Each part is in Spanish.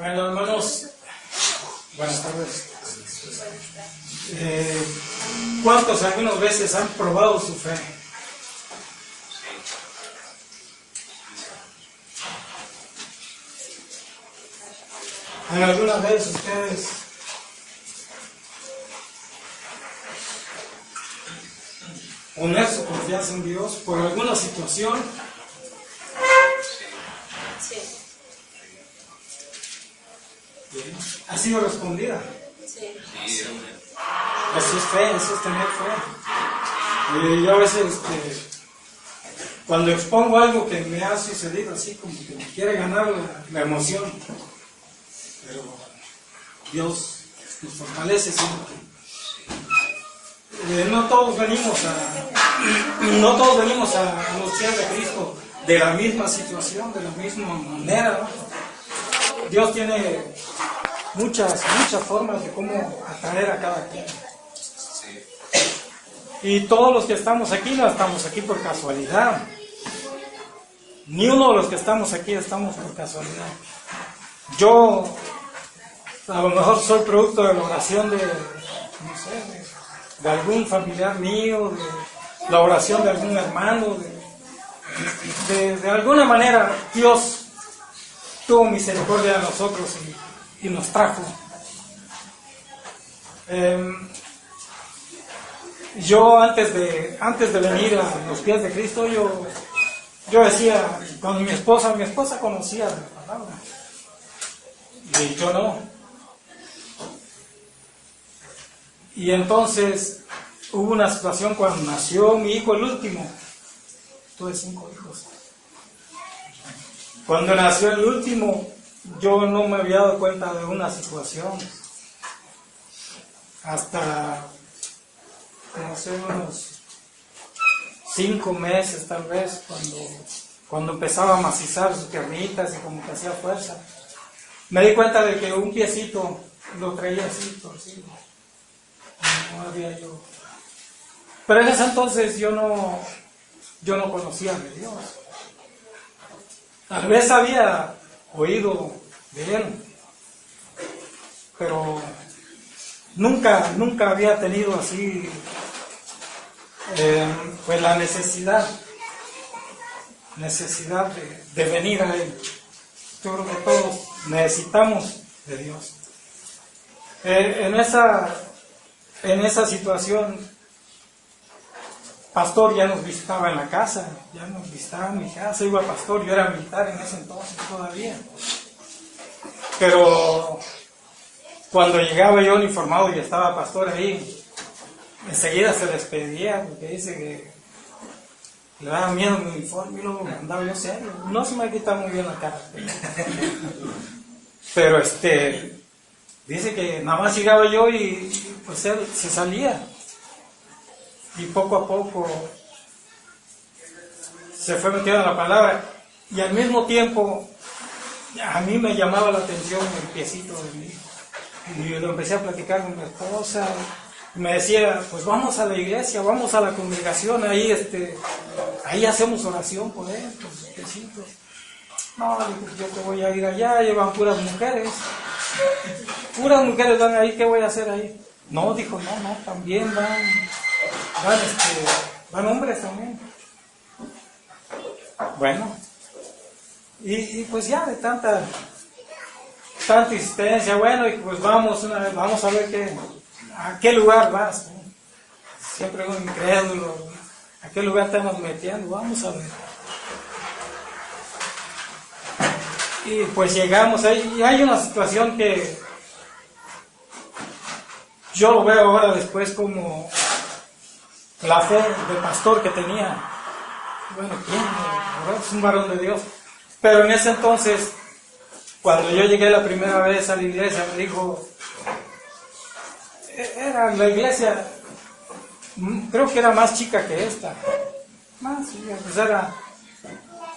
Bueno, hermanos, buenas tardes. ¿Cuántos algunas veces han probado su fe? ¿En alguna vez ustedes poner su confianza en Dios por alguna situación? Sí. ¿Ha sido respondida? Sí. Eso es fe, eso es tener fe. Yo a veces, cuando expongo algo que me ha sucedido así, como que me quiere ganar la emoción, pero Dios nos fortalece siempre. No todos venimos a los pies de Cristo de la misma situación, de la misma manera, ¿no? Dios tiene muchas formas de cómo atraer a cada quien. Y todos los que estamos aquí no estamos aquí por casualidad. Ni uno de los que estamos aquí estamos por casualidad. Yo a lo mejor soy producto de la oración de algún familiar mío, de la oración de algún hermano, de alguna manera Dios tuvo misericordia de nosotros y nos trajo. Yo antes de venir a los pies de Cristo, yo decía, con mi esposa conocía la palabra, y yo no. Y entonces hubo una situación cuando nació mi hijo, el último. Tuve 5 hijos. Cuando nació el último, yo no me había dado cuenta de una situación. Hasta, no sé, unos 5 meses tal vez, cuando empezaba a macizar sus piernitas y como que hacía fuerza. Me di cuenta de que un piecito lo traía así, torcido. No había yo. Pero en ese entonces yo no conocía de Dios. Tal vez había oído de Él, pero nunca había tenido así pues la necesidad de venir a Él. Yo creo que todos necesitamos de Dios. En esa situación, Pastor ya nos visitaba en la casa, ya nos visitaba en mi casa, iba Pastor, yo era militar en ese entonces todavía. Pero cuando llegaba yo uniformado y estaba Pastor ahí, enseguida se despedía, porque dice que le daba miedo mi uniforme y luego me andaba yo serio. No se me quitaba muy bien la cara. Pero dice que nada más llegaba yo y pues él se salía. Y poco a poco se fue metiendo en la palabra. Y al mismo tiempo, a mí me llamaba la atención el piecito de mi hijo. Y lo empecé a platicar con mi esposa. Y me decía, pues vamos a la iglesia, vamos a la congregación, ahí hacemos oración por él, por sus piecitos. No, yo te voy a ir allá, llevan puras mujeres. Puras mujeres van ahí, ¿qué voy a hacer ahí? No, dijo, no, también van hombres también. Bueno, y pues ya de tanta insistencia, bueno, y pues vamos a ver a qué lugar vas. Siempre un incrédulo, ¿a qué lugar estamos metiendo? Vamos a ver. Y pues llegamos ahí, y hay una situación que yo lo veo ahora después como la fe del pastor que tenía. Bueno, ¿quién? Es un varón de Dios. Pero en ese entonces, cuando yo llegué la primera vez a la iglesia, me dijo, era la iglesia, creo que era más chica que esta. Pues era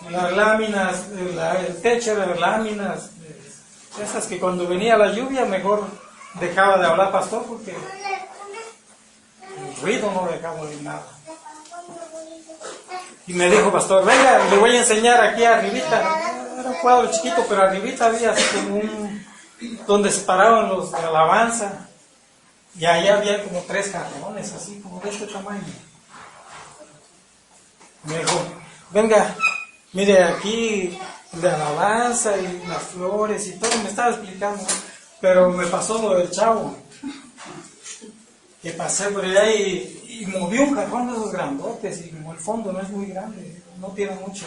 las láminas, el techo era de láminas, esas que cuando venía la lluvia mejor dejaba de hablar pastor porque el ruido no dejaba de nada. Y me dijo, pastor, venga, le voy a enseñar aquí arribita. Era un cuadro chiquito, pero arribita había así como donde se paraban los de alabanza, y ahí había como 3 jarrones, así como de este tamaño. Me dijo, venga, mire aquí de alabanza y las flores y todo, me estaba explicando, pero me pasó lo del chavo, que pasé por allá y moví un jarrón de esos grandotes, y como el fondo no es muy grande, no tiene mucho,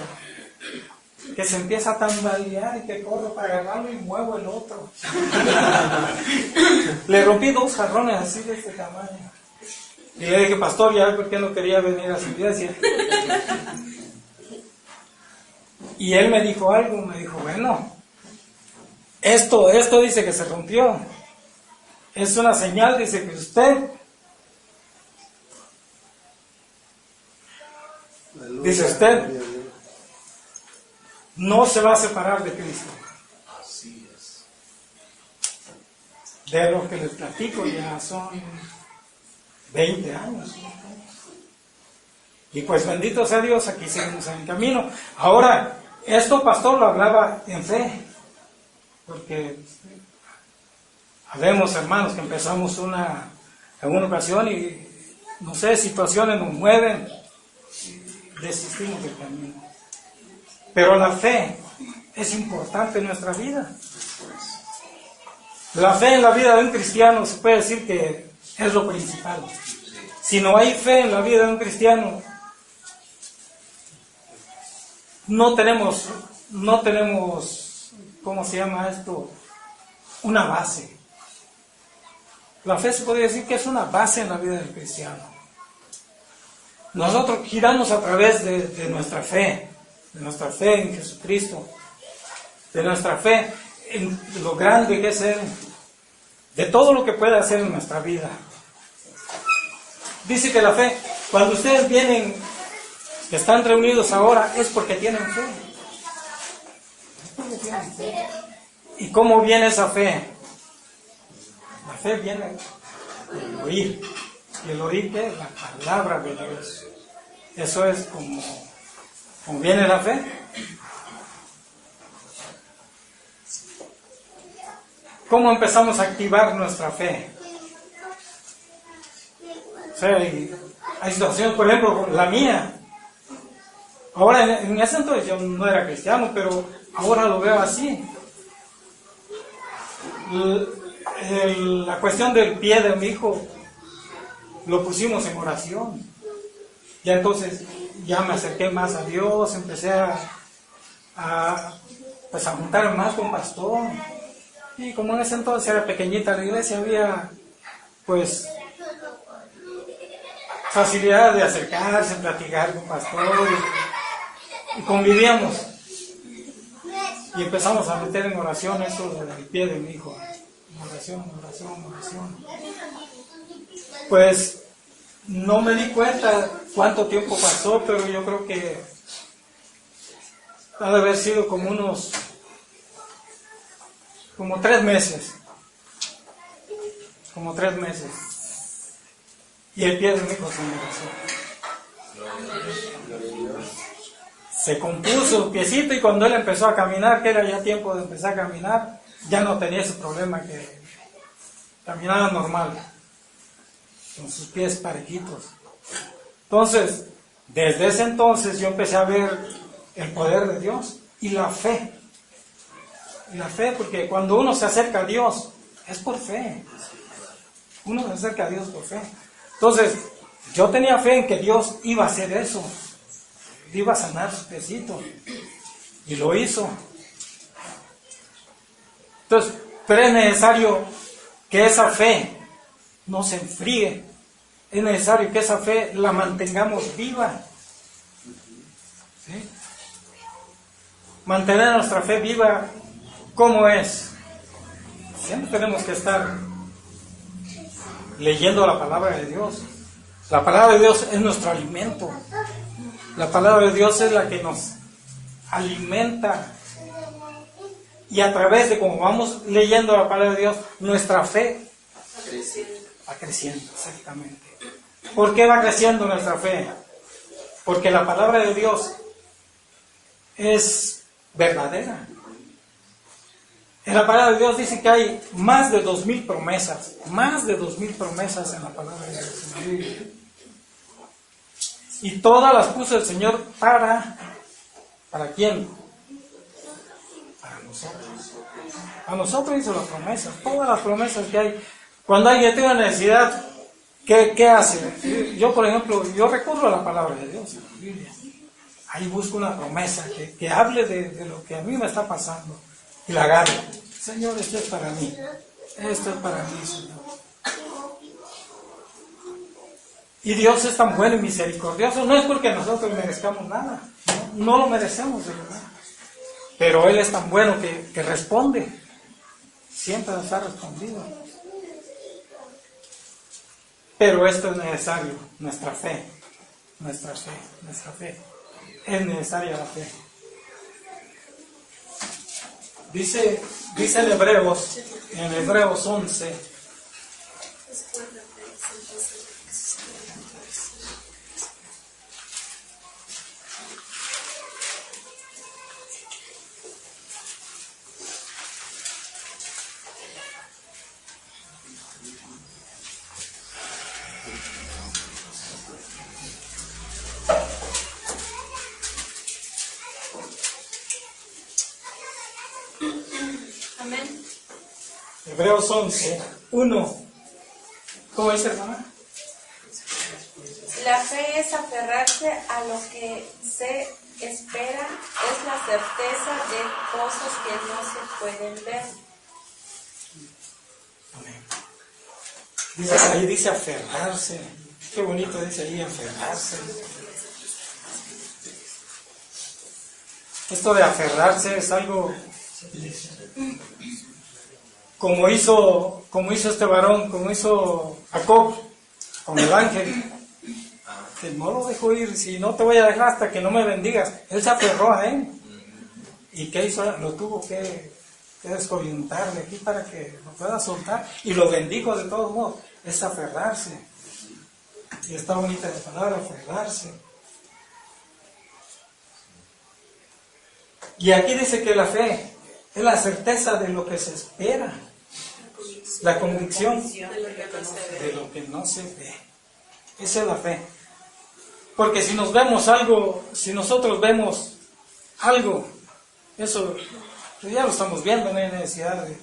que se empieza a tambalear y que corro para agarrarlo y muevo el otro. Le rompí 2 jarrones así de este tamaño. Y le dije, pastor, ya por qué no quería venir a su iglesia. Y él me dijo algo, me dijo, bueno, esto dice que se rompió. Es una señal, dice, que usted, dice usted, no se va a separar de Cristo. Así es. De lo que les platico ya son 20 años. Y pues bendito sea Dios, aquí seguimos en el camino. Ahora, esto pastor lo hablaba en fe, porque habemos hermanos que empezamos en una ocasión y no sé, situaciones nos mueven y desistimos del camino. Pero la fe es importante en nuestra vida. La fe en la vida de un cristiano se puede decir que es lo principal. Si no hay fe en la vida de un cristiano, no tenemos, ¿cómo se llama esto? Una base. La fe se podría decir que es una base en la vida del cristiano. Nosotros giramos a través de nuestra fe en Jesucristo, de nuestra fe en lo grande que es Él, de todo lo que puede hacer en nuestra vida. Dice que la fe, cuando ustedes vienen, que están reunidos ahora, es porque tienen fe. Es porque tienen fe. ¿Y cómo viene esa fe? La fe viene del oír. ¿Y el oír qué? La palabra de Dios. Eso es como viene la fe. ¿Cómo empezamos a activar nuestra fe? O sea, hay situaciones, por ejemplo, la mía. Ahora, en ese entonces yo no era cristiano, pero ahora lo veo así. La cuestión del pie de mi hijo lo pusimos en oración. Ya entonces ya me acerqué más a Dios, empecé a juntar más con pastor. Y como en ese entonces era pequeñita la iglesia, había pues facilidad de acercarse, platicar con pastor y convivíamos. Y empezamos a meter en oración eso del pie de mi hijo. Oración. Pues no me di cuenta cuánto tiempo pasó, pero yo creo que ha de haber sido como 3 meses. Como 3 meses. Y el pie de mi hijo se enderezó. Se compuso el piecito y cuando él empezó a caminar, que era ya tiempo de empezar a caminar, ya no tenía ese problema, que caminaba normal, con sus pies parejitos. Entonces, desde ese entonces yo empecé a ver el poder de Dios y la fe. Y la fe, porque cuando uno se acerca a Dios, es por fe. Uno se acerca a Dios por fe. Entonces, yo tenía fe en que Dios iba a hacer eso. Iba a sanar su piecito. Y lo hizo. Entonces, pero es necesario que esa fe no se enfríe. Es necesario que esa fe la mantengamos viva. ¿Sí? Mantener nuestra fe viva, ¿cómo es? Siempre tenemos que estar leyendo la palabra de Dios. La palabra de Dios es nuestro alimento. La palabra de Dios es la que nos alimenta. Y a través de cómo vamos leyendo la palabra de Dios, nuestra fe va creciendo, exactamente. ¿Por qué va creciendo nuestra fe? Porque la palabra de Dios es verdadera. En la palabra de Dios dice que hay más de 2000 promesas. Más de 2000 promesas en la palabra de Dios. En la Biblia. Y todas las puso el Señor ¿para quién? Para nosotros. A nosotros hizo las promesas. Todas las promesas que hay. Cuando alguien tiene una necesidad, ¿qué hace? Yo, por ejemplo, yo recurro a la palabra de Dios, en la Biblia. Ahí busco una promesa que hable de lo que a mí me está pasando. Y la agarro. Señor, esto es para mí. Esto es para mí, Señor. Y Dios es tan bueno y misericordioso. No es porque nosotros merezcamos nada. No lo merecemos, de verdad. Pero Él es tan bueno que responde. Siempre nos ha respondido. Pero esto es necesario. Nuestra fe. Nuestra fe. Es necesaria la fe. Dice en Hebreos 11. Amén. Hebreos 11, 1. ¿Cómo dice, hermana? La fe es aferrarse a lo que se espera, es la certeza de cosas que no se pueden ver. Amén. Ahí dice aferrarse. Qué bonito dice ahí aferrarse. Esto de aferrarse es algo como hizo este varón, como hizo Jacob con el ángel, que no lo dejó ir. Si no te voy a dejar hasta que no me bendigas. Él se aferró a él. ¿Y qué hizo? Lo tuvo que descoyuntar de aquí para que lo pueda soltar, y lo bendijo de todos modos. Es aferrarse. Y está bonita la palabra, aferrarse. Y aquí dice que la fe es la certeza de lo que se espera, la convicción de lo que no se ve. Esa es la fe. Porque si nosotros vemos algo, eso pues ya lo estamos viendo, no hay necesidad de...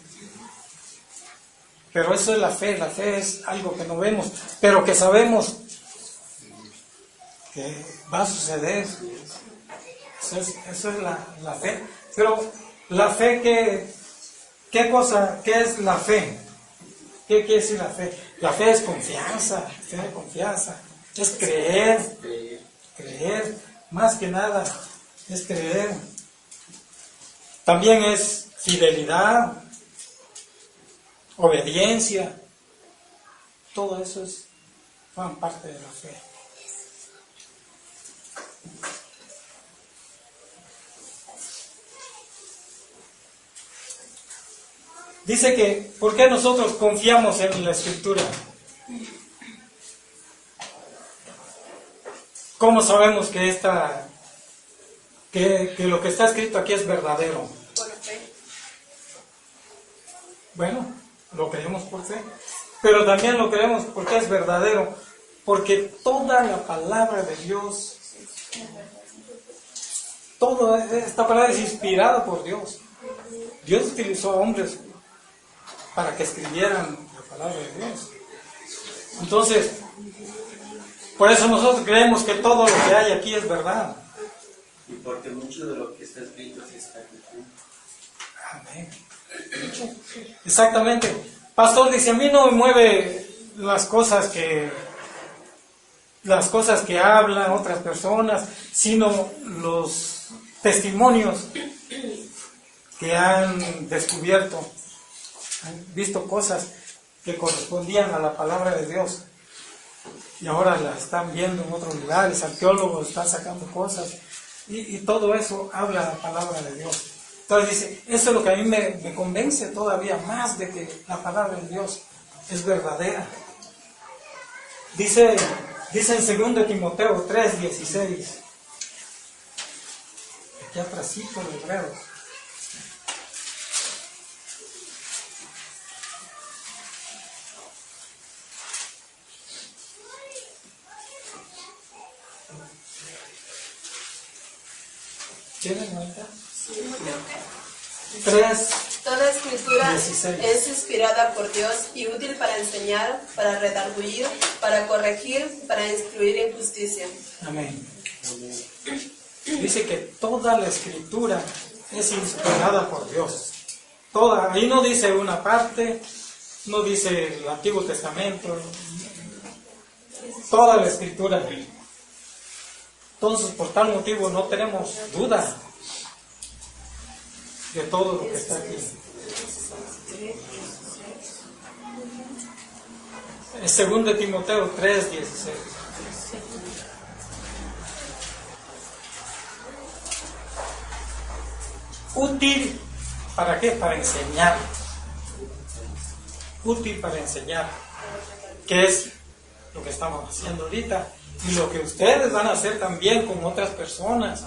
Pero eso es la fe es algo que no vemos, pero que sabemos que va a suceder. Eso es la fe. Pero la fe, ¿qué cosa? ¿Qué es la fe? ¿Qué quiere decir la fe? La fe es confianza, tener confianza, es creer, más que nada, es creer. También es fidelidad, obediencia, todo eso forma parte de la fe. Dice que, ¿por qué nosotros confiamos en la Escritura? ¿Cómo sabemos que lo que está escrito aquí es verdadero? Por fe. Bueno, lo creemos por fe, pero también lo creemos porque es verdadero, porque toda la palabra de Dios, toda esta palabra es inspirada por Dios. Dios utilizó a hombres para que escribieran la palabra de Dios. Entonces, por eso nosotros creemos que todo lo que hay aquí es verdad. Y porque mucho de lo que está escrito sí está escrito. Amén. Exactamente. Pastor dice, a mí no me mueve las cosas que hablan otras personas, sino los testimonios que han descubierto, han visto cosas que correspondían a la palabra de Dios y ahora la están viendo en otros lugares. Arqueólogos están sacando cosas y todo eso habla la palabra de Dios. Entonces dice, eso es lo que a mí me convence todavía más de que la palabra de Dios es verdadera. Dice en 2 Timoteo 3:16, aquí atrásito de Hebreos. ¿Tienen ahorita? Timoteo, ¿qué? 3. Toda escritura 16. es inspirada por Dios y útil para enseñar, para redarguir, para corregir, para instruir en justicia. Amén. Dice que toda la escritura es inspirada por Dios. Toda, ahí no dice una parte, no dice el Antiguo Testamento, toda la escritura. Entonces, por tal motivo no tenemos duda de todo lo que está aquí. Es 2 Timoteo 3:16. Útil, ¿para qué? Para enseñar. Útil para enseñar. ¿Qué es lo que estamos haciendo ahorita? Y lo que ustedes van a hacer también con otras personas.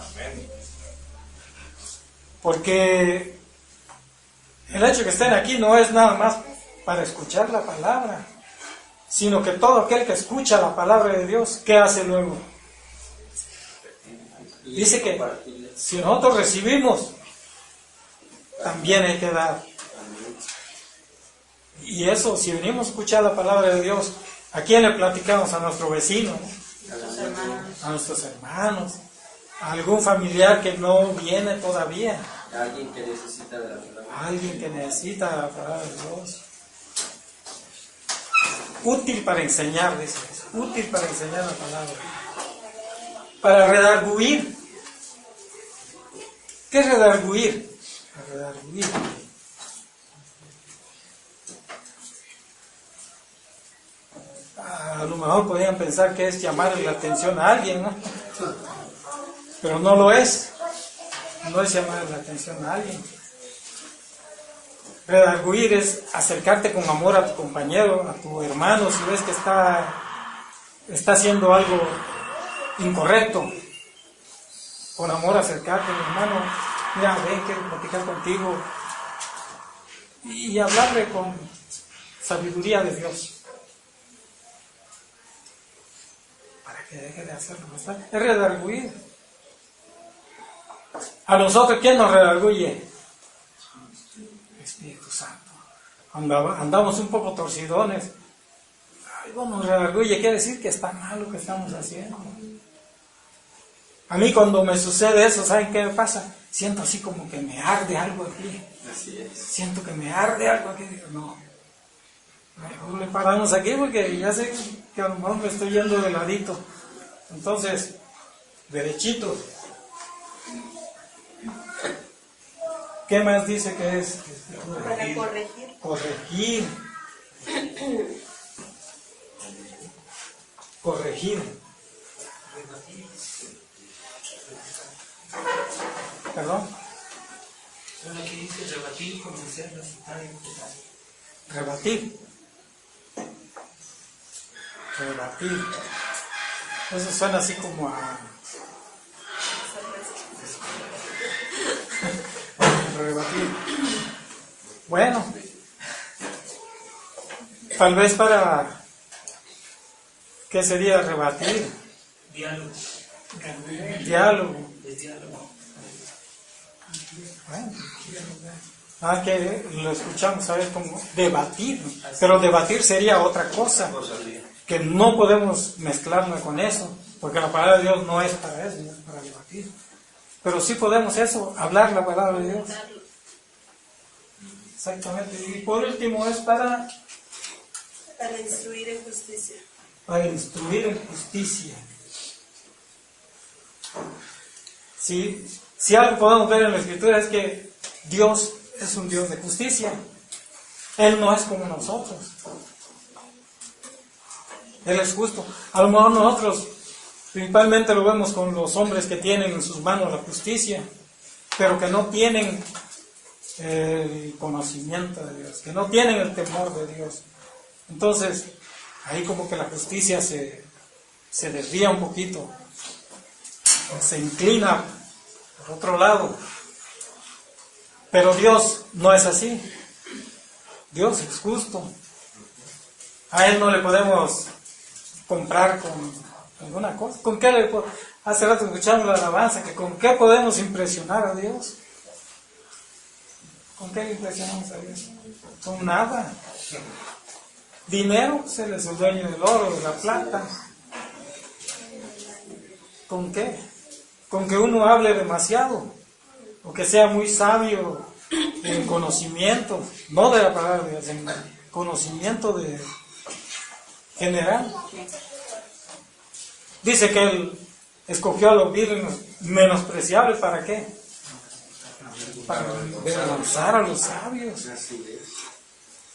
Porque el hecho de que estén aquí no es nada más para escuchar la palabra, sino que todo aquel que escucha la palabra de Dios, ¿qué hace luego? Dice que si nosotros recibimos, también hay que dar. Y eso, si venimos a escuchar la palabra de Dios, ¿a quién le platicamos? A nuestro vecino, a nuestros hermanos, a algún familiar que no viene todavía, Alguien que necesita de la palabra. alguien que necesita la palabra de Dios. Útil para enseñar, dice, útil para enseñar la palabra. Para redarguir. ¿Qué es redarguir? Redarguir. A lo mejor podrían pensar que es llamarle la atención a alguien, ¿no? Pero no lo es. No es llamarle la atención a alguien. Redarguir es acercarte con amor a tu compañero, a tu hermano, si ves que está haciendo algo incorrecto. Con amor acercarte, mi hermano, mira, ven, quiero platicar contigo. Y hablarle con sabiduría de Dios. Para que deje de hacerlo. Es redarguir. A nosotros, ¿quién nos redarguye? Espíritu Santo. Andamos un poco torcidones. Algo nos redarguye, quiere decir que está mal lo que estamos haciendo. A mí cuando me sucede eso, ¿saben qué me pasa? Siento así como que me arde algo aquí. Así es. Siento que me arde algo aquí. Digo, no. Mejor le paramos aquí porque ya sé que a lo mejor me estoy yendo de ladito. Entonces, derechito. ¿Qué más dice que es? Para corregir. Corregir. Corregir. ¿Perdón? Ahora que dice rebatir, convencer, recitar y imputar. Rebatir. Rebatir. Eso suena así como a... Rebatir. Bueno. Tal vez para... ¿Qué sería rebatir? Diálogo. Diálogo. Es diálogo. Bueno. Que lo escuchamos, ¿sabes? Como debatir. Pero debatir sería otra cosa. Que no podemos mezclarnos con eso. Porque la palabra de Dios no es para eso, no es para debatir. Pero sí podemos eso, hablar la palabra de Dios. Exactamente. Y por último es para instruir en justicia. Para instruir en justicia. Si algo podemos ver en la Escritura es que Dios es un Dios de justicia. Él no es como nosotros. Él es justo. A lo mejor nosotros principalmente lo vemos con los hombres que tienen en sus manos la justicia, pero que no tienen el conocimiento de Dios, que no tienen el temor de Dios. Entonces, ahí como que la justicia se desvía un poquito, se inclina por otro lado. Pero Dios no es así. Dios es justo. A Él no le podemos comprar alguna cosa. ¿Con qué hace rato escuchamos la alabanza, que con qué podemos impresionar a Dios? ¿Con qué le impresionamos a Dios? Con nada. Dinero, Él es el dueño del oro, de la plata. ¿Con qué? Con que uno hable demasiado, o que sea muy sabio en conocimiento, no de la palabra de Dios, en conocimiento de general. Dice que Él escogió a los vírgenes menospreciables, ¿para qué? Para avergonzar a los sabios.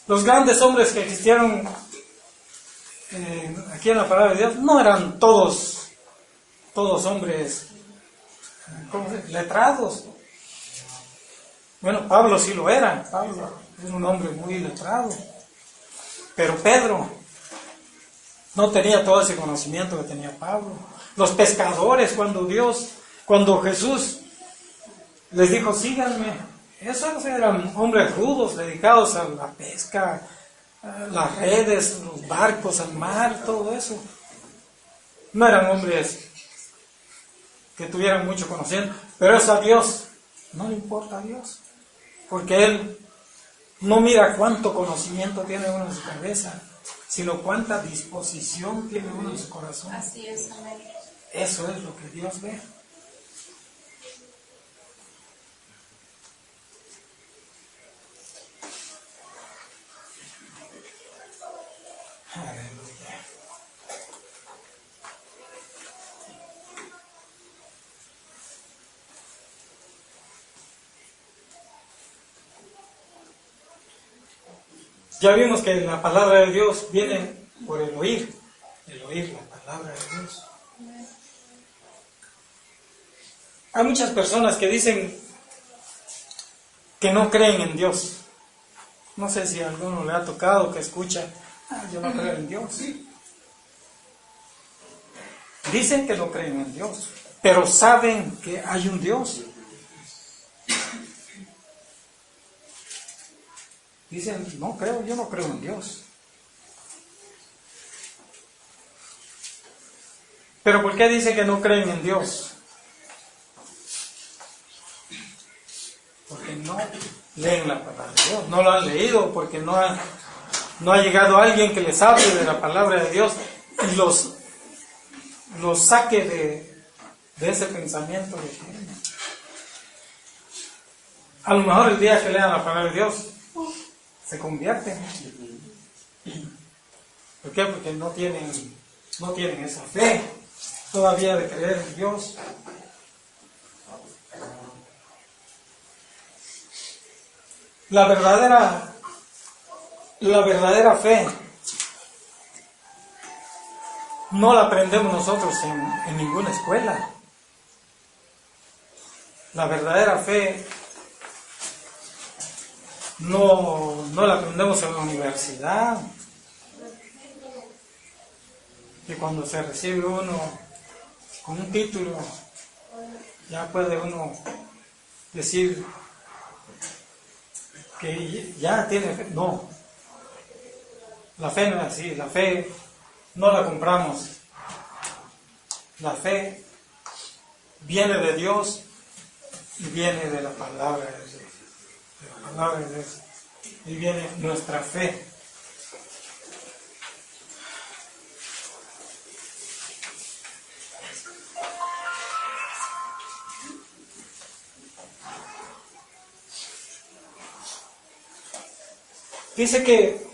Los grandes hombres que existieron aquí en la palabra de Dios no eran todos hombres letrados. Bueno, Pablo sí lo era. Pablo era un hombre muy letrado. Pero Pedro no tenía todo ese conocimiento que tenía Pablo. Los pescadores, cuando Jesús les dijo, síganme, esos eran hombres rudos, dedicados a la pesca, a las redes, los barcos, al mar, todo eso. No eran hombres que tuvieran mucho conocimiento, pero eso a Dios no le importa a Dios, porque Él no mira cuánto conocimiento tiene uno en su cabeza, sino cuánta disposición tiene uno en su corazón. Así es, amén. Eso es lo que Dios ve. Aleluya. Ya vimos que la palabra de Dios viene por el oír la palabra de Dios. Hay muchas personas que dicen que no creen en Dios. No sé si a alguno le ha tocado que escucha, yo no creo en Dios. Dicen que no creen en Dios, pero saben que hay un Dios. Dicen, yo no creo en Dios. ¿Pero por qué dicen que no creen en Dios? Porque no leen la palabra de Dios, no lo han leído, porque no ha llegado alguien que les hable de la palabra de Dios y los saque de ese pensamiento de que a lo mejor el día que lean la palabra de Dios se convierten. ¿Por qué? Porque no tienen esa fe todavía de creer en Dios. La verdadera fe no la aprendemos nosotros en ninguna escuela. La verdadera fe no la aprendemos en la universidad. Que cuando se recibe uno con un título, ya puede uno decir que ya tiene fe. No, la fe no es así. La fe no la compramos. La fe viene de Dios y viene de la palabra de Dios. De la palabra de Dios. Y viene nuestra fe. Dice que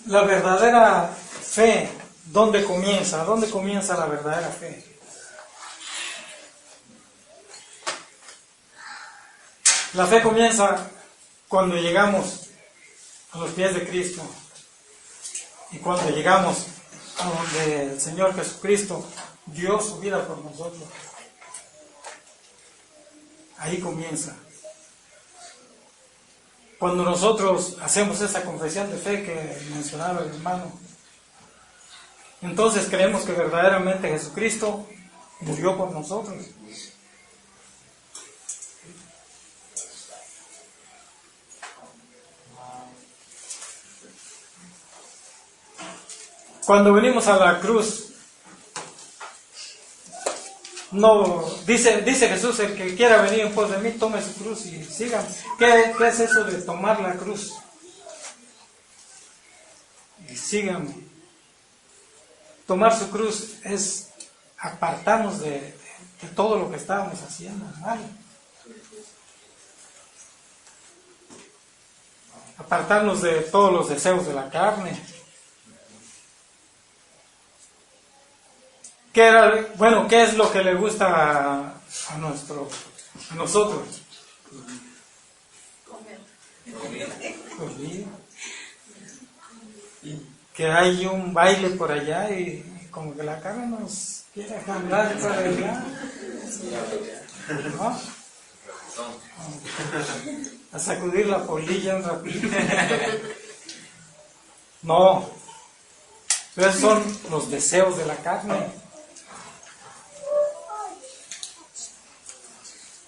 la verdadera fe, ¿dónde comienza? ¿Dónde comienza la verdadera fe? La fe comienza cuando llegamos a los pies de Cristo y cuando llegamos a donde el Señor Jesucristo dio su vida por nosotros. Ahí comienza. Cuando nosotros hacemos esa confesión de fe que mencionaba el hermano, entonces creemos que verdaderamente Jesucristo murió por nosotros. Cuando venimos a la cruz no, dice Jesús, el que quiera venir en pos de mí, tome su cruz y síganme. ¿Qué es eso de tomar la cruz? Y síganme. Tomar su cruz es apartarnos de todo lo que estábamos haciendo mal. Apartarnos de todos los deseos de la carne. ¿Qué es lo que le gusta a nosotros? Comida. Que hay un baile por allá y como que la carne nos quiere jalar para allá. ¿No? A sacudir la polilla un ratito. No. Esos son los deseos de la carne.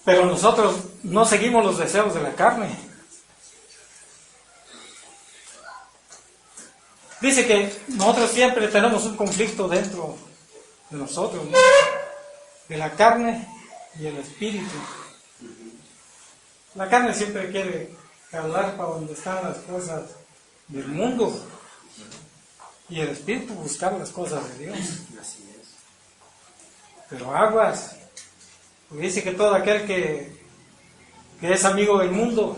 Pero nosotros no seguimos los deseos de la carne. Dice que nosotros siempre tenemos un conflicto dentro de nosotros, ¿no? De la carne y el espíritu. La carne siempre quiere jalar para donde están las cosas del mundo y el espíritu buscar las cosas de Dios. Pero aguas, porque dice que todo aquel que es amigo del mundo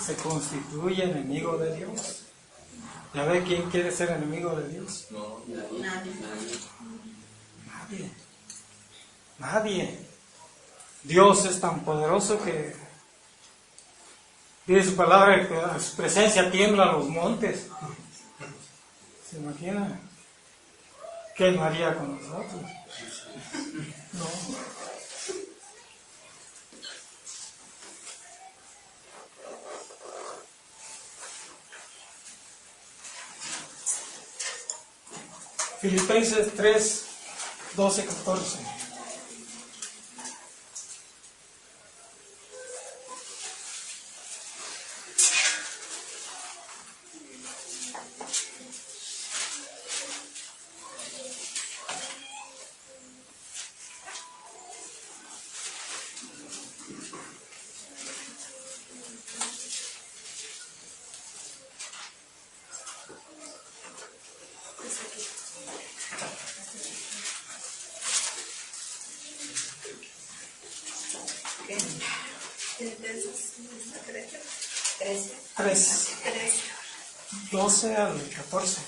se constituye enemigo de Dios. ¿Ya ve quién quiere ser enemigo de Dios? No, Nadie. Dios es tan poderoso que dice su palabra que a su presencia tiemblan los montes. ¿Se imagina? ¿Qué no haría con nosotros? No. Filipenses 3, 12, 14. Filipenses 3, 12 al 14.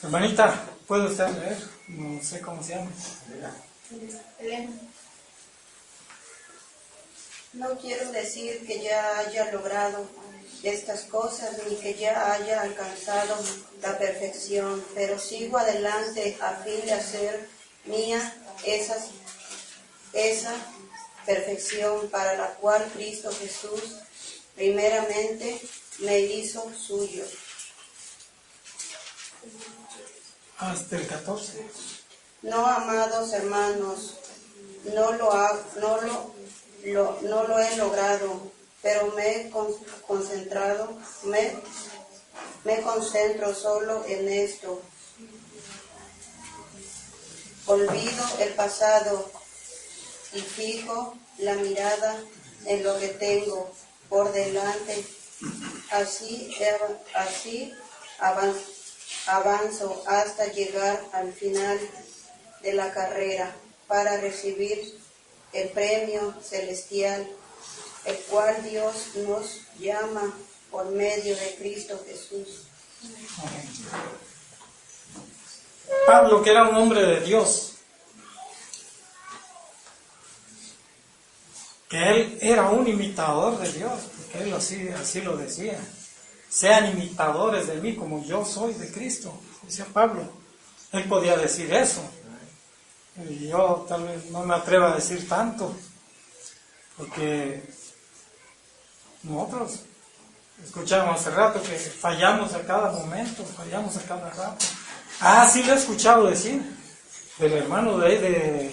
Hermanita, ¿puede usted leer? No sé cómo se llama. Elena. No quiero decir que ya haya logrado estas cosas ni que ya haya alcanzado la perfección, pero sigo adelante a fin de hacer mía esa perfección para la cual Cristo Jesús primeramente me hizo suyo. Hasta el 14. No, amados hermanos, no lo he logrado, pero me concentro solo en esto. Olvido el pasado y fijo la mirada en lo que tengo por delante. Así avanzo hasta llegar al final de la carrera para recibir el premio celestial, el cual Dios nos llama por medio de Cristo Jesús. Pablo, que era un hombre de Dios, que él era un imitador de Dios, porque él así lo decía. Sean imitadores de mí como yo soy de Cristo, decía Pablo. Él podía decir eso. Y yo tal vez no me atrevo a decir tanto, porque nosotros escuchamos hace rato que fallamos a cada momento, fallamos a cada rato. Sí lo he escuchado decir del hermano de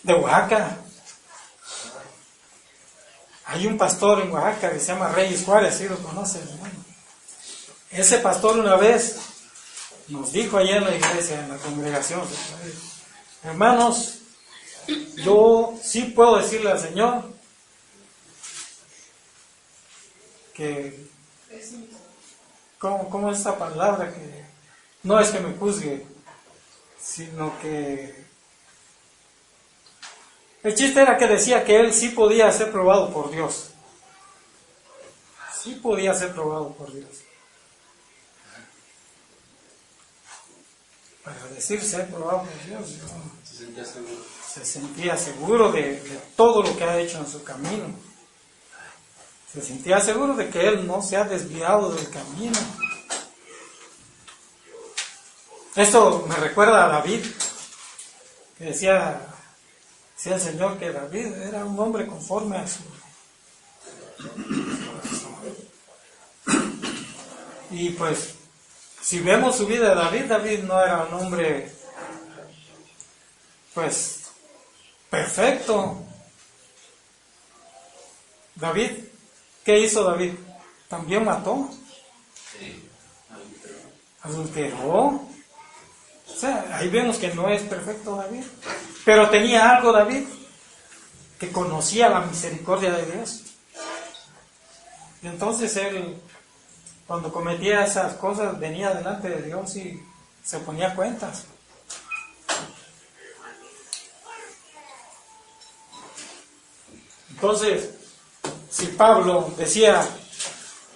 de Oaxaca. Hay un pastor en Oaxaca que se llama Reyes Juárez, si lo conocen, hermano. Ese pastor una vez nos dijo allá en la iglesia, en la congregación, hermanos, yo sí puedo decirle al Señor que, ¿cómo es esa palabra? Que no es que me juzgue, sino que el chiste era que decía que él sí podía ser probado por Dios. Sí podía ser probado por Dios. Para decir ser probado por Dios, Se sentía seguro. se sentía seguro de todo lo que ha hecho en su camino. Se sentía seguro de que él no se ha desviado del camino. Esto me recuerda a David, que decía el Señor que David era un hombre conforme a su... Y pues, si vemos su vida de David, David no era un hombre, pues, perfecto. David, ¿qué hizo David? También mató. Adulteró. O sea, ahí vemos que no es perfecto David. Pero tenía algo David, que conocía la misericordia de Dios. Y entonces él, cuando cometía esas cosas, venía delante de Dios y se ponía cuentas. Entonces, si Pablo decía,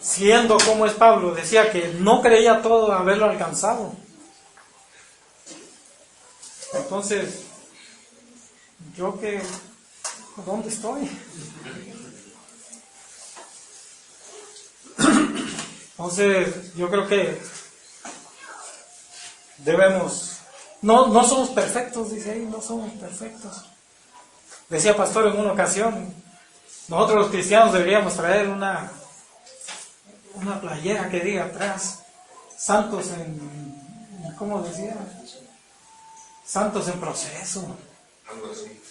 siendo como es Pablo, decía que no creía todo haberlo alcanzado, entonces, ¿yo qué? ¿Dónde estoy? Entonces, yo creo que debemos, no somos perfectos, dice ahí, no somos perfectos. Decía pastor en una ocasión, nosotros los cristianos deberíamos traer una playera que diga atrás, santos en, ¿cómo decía? Santos en proceso. Algo así.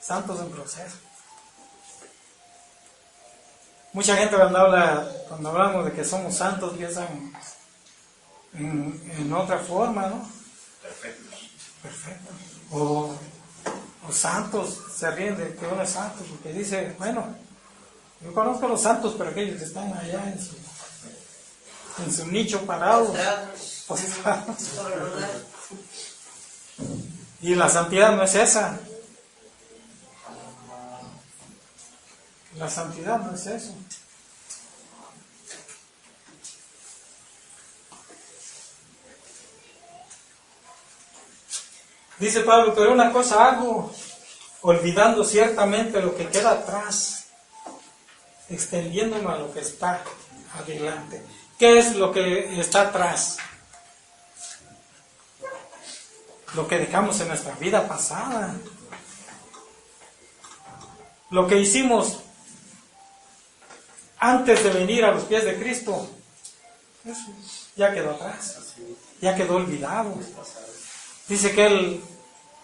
Santos en proceso. Mucha gente cuando hablamos de que somos santos piensan en otra forma, ¿no? Perfecto. O santos, se ríen de que uno es santo, porque dice, bueno, yo conozco a los santos, pero aquellos que están allá en su nicho parado. Y la santidad no es esa. La santidad no es eso. Dice Pablo, pero una cosa hago, olvidando ciertamente lo que queda atrás, extendiéndome a lo que está adelante. ¿Qué es lo que está atrás? Lo que dejamos en nuestra vida pasada. Lo que hicimos antes de venir a los pies de Cristo, eso ya quedó atrás, ya quedó olvidado. Dice que Él,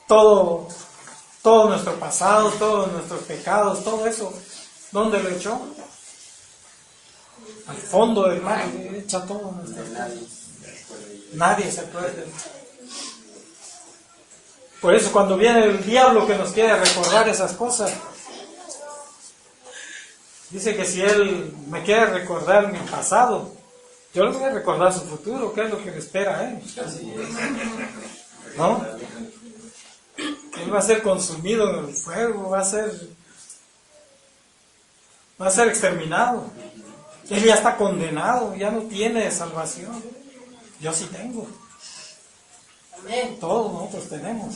todo nuestro pasado, todos nuestros pecados, todo eso, ¿dónde lo echó? Al fondo del mar, echa todo. Nadie se acuerda. Por eso cuando viene el diablo que nos quiere recordar esas cosas, dice que si él me quiere recordar mi pasado, yo le voy a recordar su futuro, qué es lo que le espera a él. ¿No? Él va a ser consumido en el fuego, va a ser exterminado. Él ya está condenado, ya no tiene salvación. Yo sí tengo. Amén. Todos nosotros tenemos.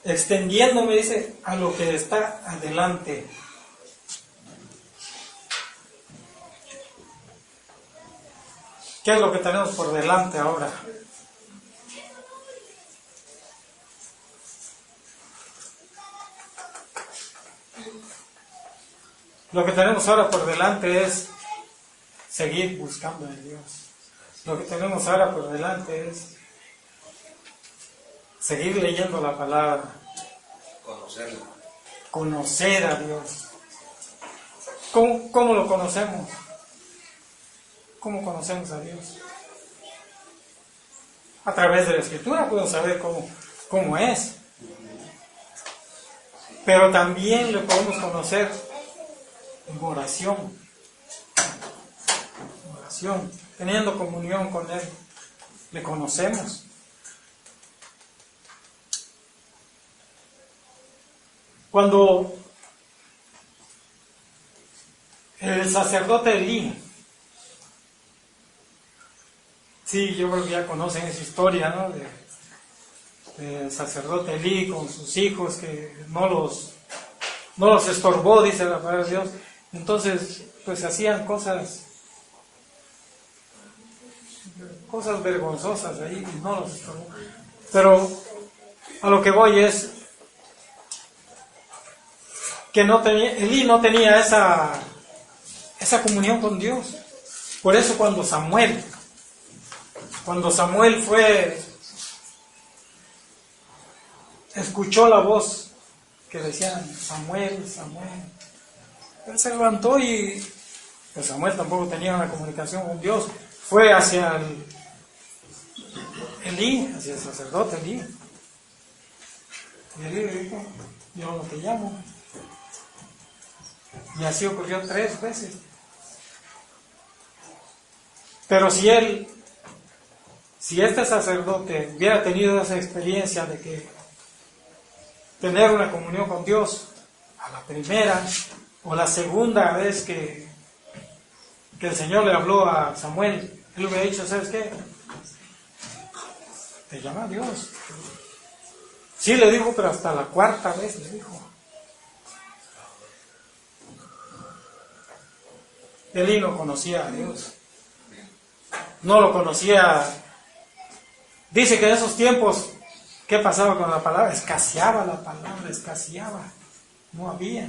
Extendiéndome, dice, a lo que está adelante. ¿Qué es lo que tenemos por delante ahora? Lo que tenemos ahora por delante es seguir buscando a Dios. Lo que tenemos ahora por delante es seguir leyendo la palabra. Conocerlo. Conocer a Dios. ¿Cómo lo conocemos? ¿Cómo conocemos a Dios? A través de la Escritura podemos saber cómo es. Pero también le podemos conocer en oración. En oración. Teniendo comunión con Él. Le conocemos. Cuando el sacerdote Elí, sí, yo creo que ya conocen esa historia, ¿no? Del sacerdote Elí con sus hijos, que no los estorbó, dice la palabra de Dios. Entonces, pues hacían cosas vergonzosas ahí y no los estorbó. Pero a lo que voy es que Elí no tenía esa comunión con Dios. Por eso cuando Samuel escuchó la voz que decían Samuel, Samuel, él se levantó y pues Samuel tampoco tenía una comunicación con Dios. Fue hacia Elí, hacia el sacerdote Elí. Y Elí le dijo, yo no te llamo. Y así ocurrió 3 veces. Pero si este sacerdote hubiera tenido esa experiencia de que tener una comunión con Dios a la primera o la segunda vez que el Señor le habló a Samuel, él hubiera dicho, ¿sabes qué? Te llama Dios. Sí le dijo, pero hasta la 4ª vez le dijo. Elí no conocía a Dios. No lo conocía. Dice que en esos tiempos, ¿qué pasaba con la palabra? Escaseaba la palabra, escaseaba. No había.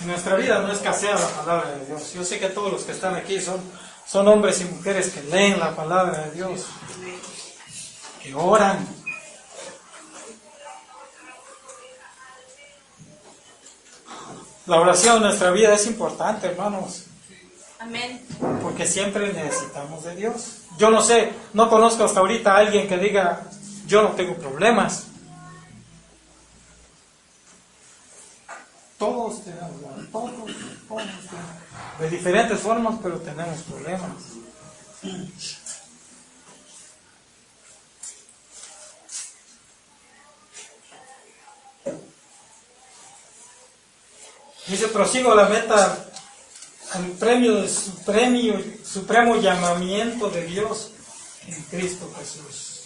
En nuestra vida no escasea la palabra de Dios. Yo sé que todos los que están aquí son hombres y mujeres que leen la palabra de Dios, que oran. La oración en nuestra vida es importante, hermanos. Amén. Porque siempre necesitamos de Dios. Yo no sé, no conozco hasta ahorita a alguien que diga, yo no tengo problemas. Todos tenemos, todos tenemos. De diferentes formas, pero tenemos problemas. Dice, prosigo a la meta, al premio de supremo llamamiento de Dios en Cristo Jesús.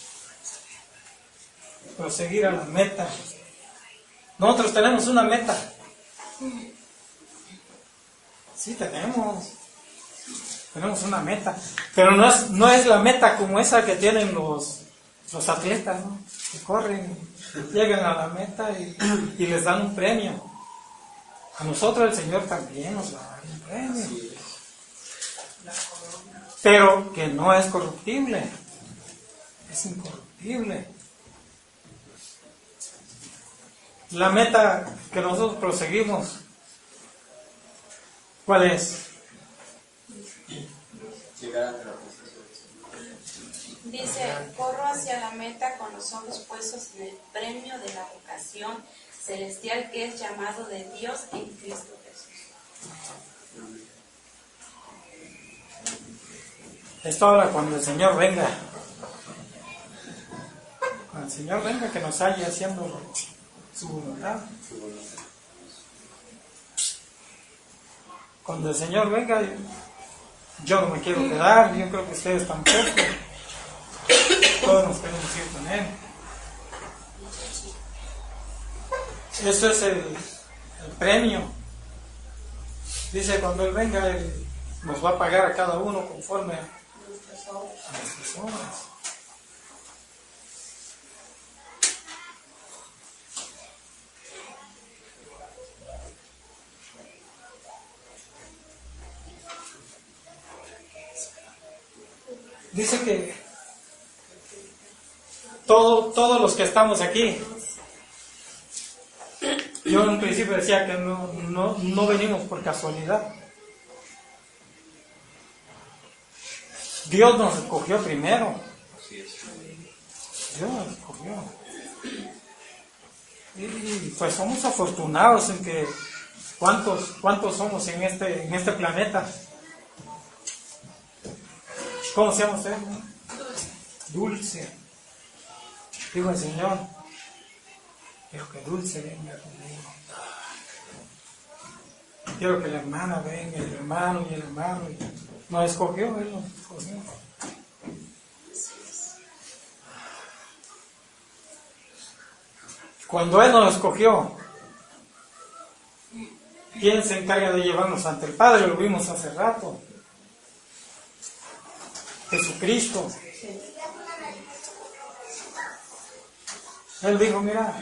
Proseguir a la meta. Nosotros tenemos una meta. Sí, tenemos una meta. Pero no es la meta como esa que tienen los atletas, ¿no? Que corren, llegan a la meta y les dan un premio. A nosotros el Señor también nos va a dar un premio. Pero que no es corruptible. Es incorruptible. La meta que nosotros proseguimos, ¿cuál es? Llegar a la presencia. Dice, corro hacia la meta con los ojos puestos en el premio de la vocación celestial que es llamado de Dios en Cristo Jesús. Esto ahora cuando el Señor venga. Cuando el Señor venga, que nos haya haciendo su voluntad. Cuando el Señor venga, yo no me quiero quedar, yo creo que ustedes tampoco. Todos nos queremos ir con Él. Eso es el premio. Dice, cuando Él venga, Él nos va a pagar a cada uno conforme a nuestras obras. dice que todos los que estamos aquí, yo en un principio decía que no venimos por casualidad. Dios nos escogió primero. Dios nos escogió. Y pues somos afortunados en que ¿cuántos somos en este planeta? ¿Cómo se llama usted? Dulce. Digo el Señor, quiero que Dulce venga conmigo. Quiero que la hermana venga, el hermano y el hermano. Nos escogió, Él nos escogió. Cuando Él nos escogió, ¿quién se encarga de llevarnos ante el Padre? Lo vimos hace rato. Jesucristo. Él dijo, mira,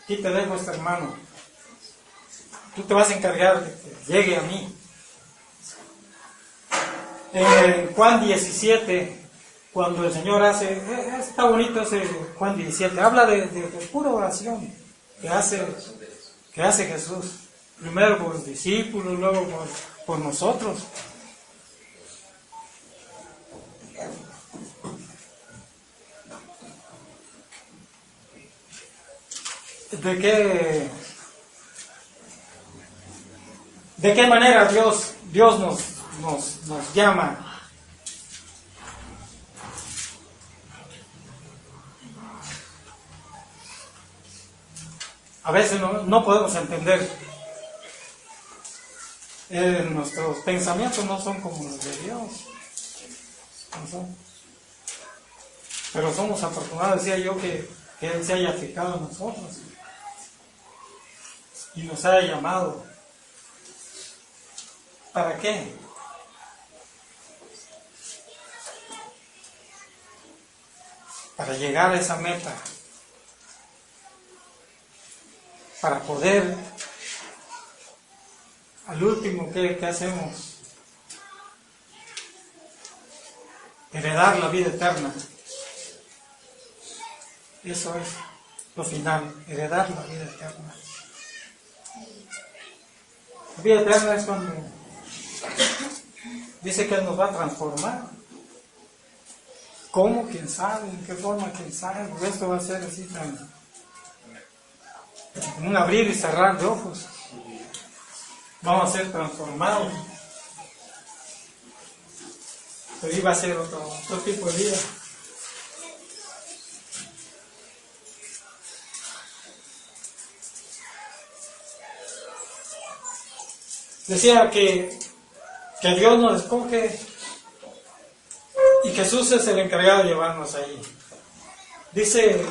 aquí te dejo a este hermano. Tú te vas a encargar de que llegue a mí. En Juan 17, cuando el Señor hace, está bonito ese Juan 17, habla de pura oración que hace Jesús. Primero por los discípulos, luego por nosotros. ¿De qué manera Dios nos llama? A veces no podemos entender. Nuestros pensamientos no son como los de Dios. No son. Pero somos afortunados, decía yo, que Él se haya fijado en nosotros y nos haya llamado. ¿Para qué? Para llegar a esa meta, para poder, al último, ¿qué hacemos? Heredar la vida eterna. Eso es lo final, heredar la vida eterna. La vida eterna es cuando dice que Él nos va a transformar. ¿Cómo? ¿Quién sabe? ¿En qué forma? ¿Quién sabe? Porque esto va a ser así en un abrir y cerrar de ojos. Vamos a ser transformados. Pero iba a ser otro tipo de vida. Decía que Dios nos escoge y Jesús es el encargado de llevarnos ahí. Dice,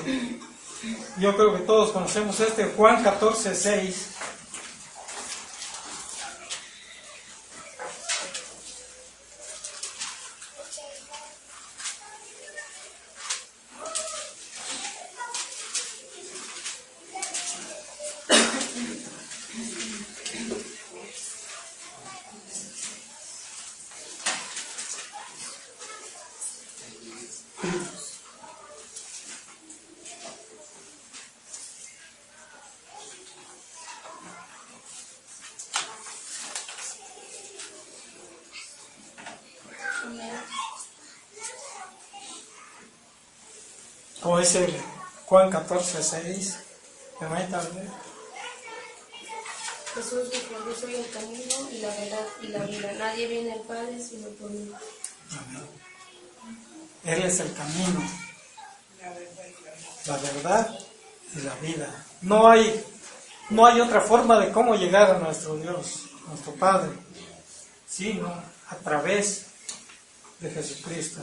yo creo que todos conocemos Juan 14:6. Como dice Juan 14:6, hermanita, Jesús dijo, yo soy el camino y la verdad y la vida. Nadie viene al Padre sino por mí. Él es el camino, la verdad y la vida. No hay otra forma de cómo llegar a nuestro Dios, nuestro Padre, sino a través de Jesucristo.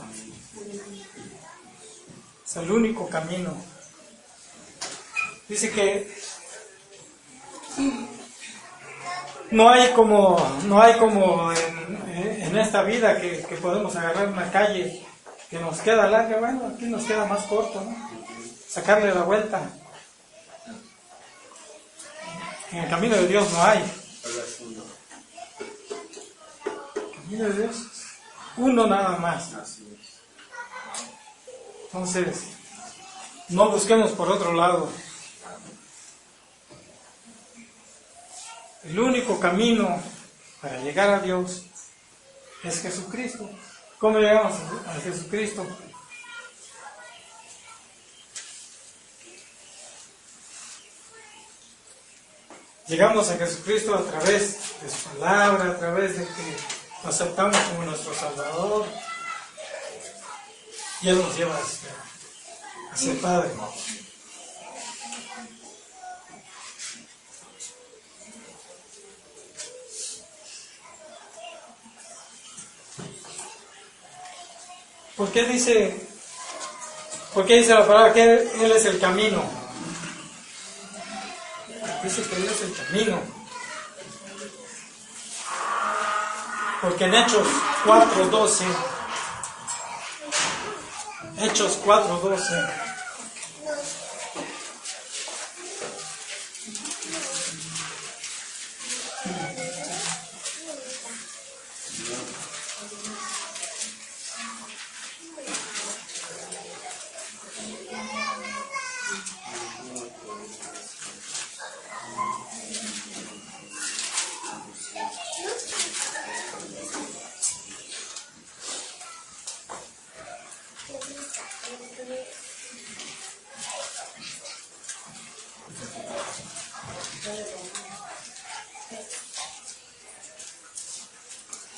Es el único camino. Dice que no hay como en esta vida que podemos agarrar una calle que nos queda larga. Bueno, aquí nos queda más corto, ¿no? Sacarle la vuelta. En el camino de Dios no hay. El camino de Dios uno nada más. Así es. Entonces, no busquemos por otro lado. El único camino para llegar a Dios es Jesucristo. ¿Cómo llegamos a Jesucristo? Llegamos a Jesucristo a través de su palabra, a través de que lo aceptamos como nuestro Salvador. Y Él nos lleva a ser Padre. ¿Por qué dice la palabra que Él es el camino? Dice que Él es el camino. Porque en Hechos 4:12, Hechos 4:12,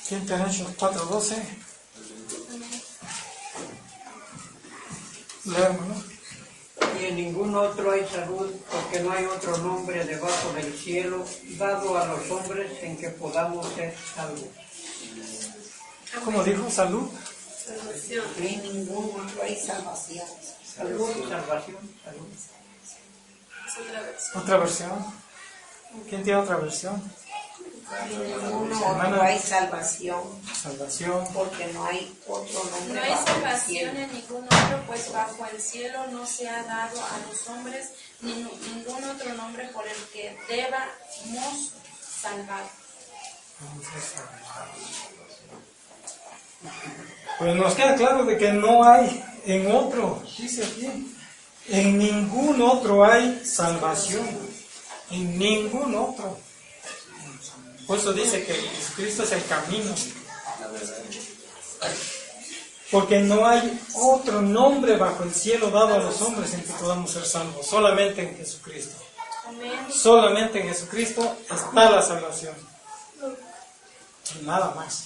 ¿quién está en Hechos 4:12? Lea, hermano. Y en ningún otro hay salud, porque no hay otro nombre debajo del cielo dado a los hombres en que podamos ser salvos. ¿Cómo dijo? ¿Salud? Salvación. En ningún otro hay salvación. Salud, salvación, salud. Es otra versión. ¿Otra versión? ¿Quién tiene otra versión? En ningún otro hay salvación, Salvación. porque no hay otro No nombre hay bajo el salvación cielo. en ningún otro, pues bajo el cielo no se ha dado a los hombres ningún otro nombre por el que debamos salvar. Pues nos queda claro de que no hay en otro, dice aquí, en ningún otro hay salvación, en ningún otro. Por eso dice que Jesucristo es el camino, La verdad. porque no hay otro nombre bajo el cielo dado a los hombres en que podamos ser salvos, solamente en Jesucristo. Amén. Solamente en Jesucristo está la salvación, y nada más.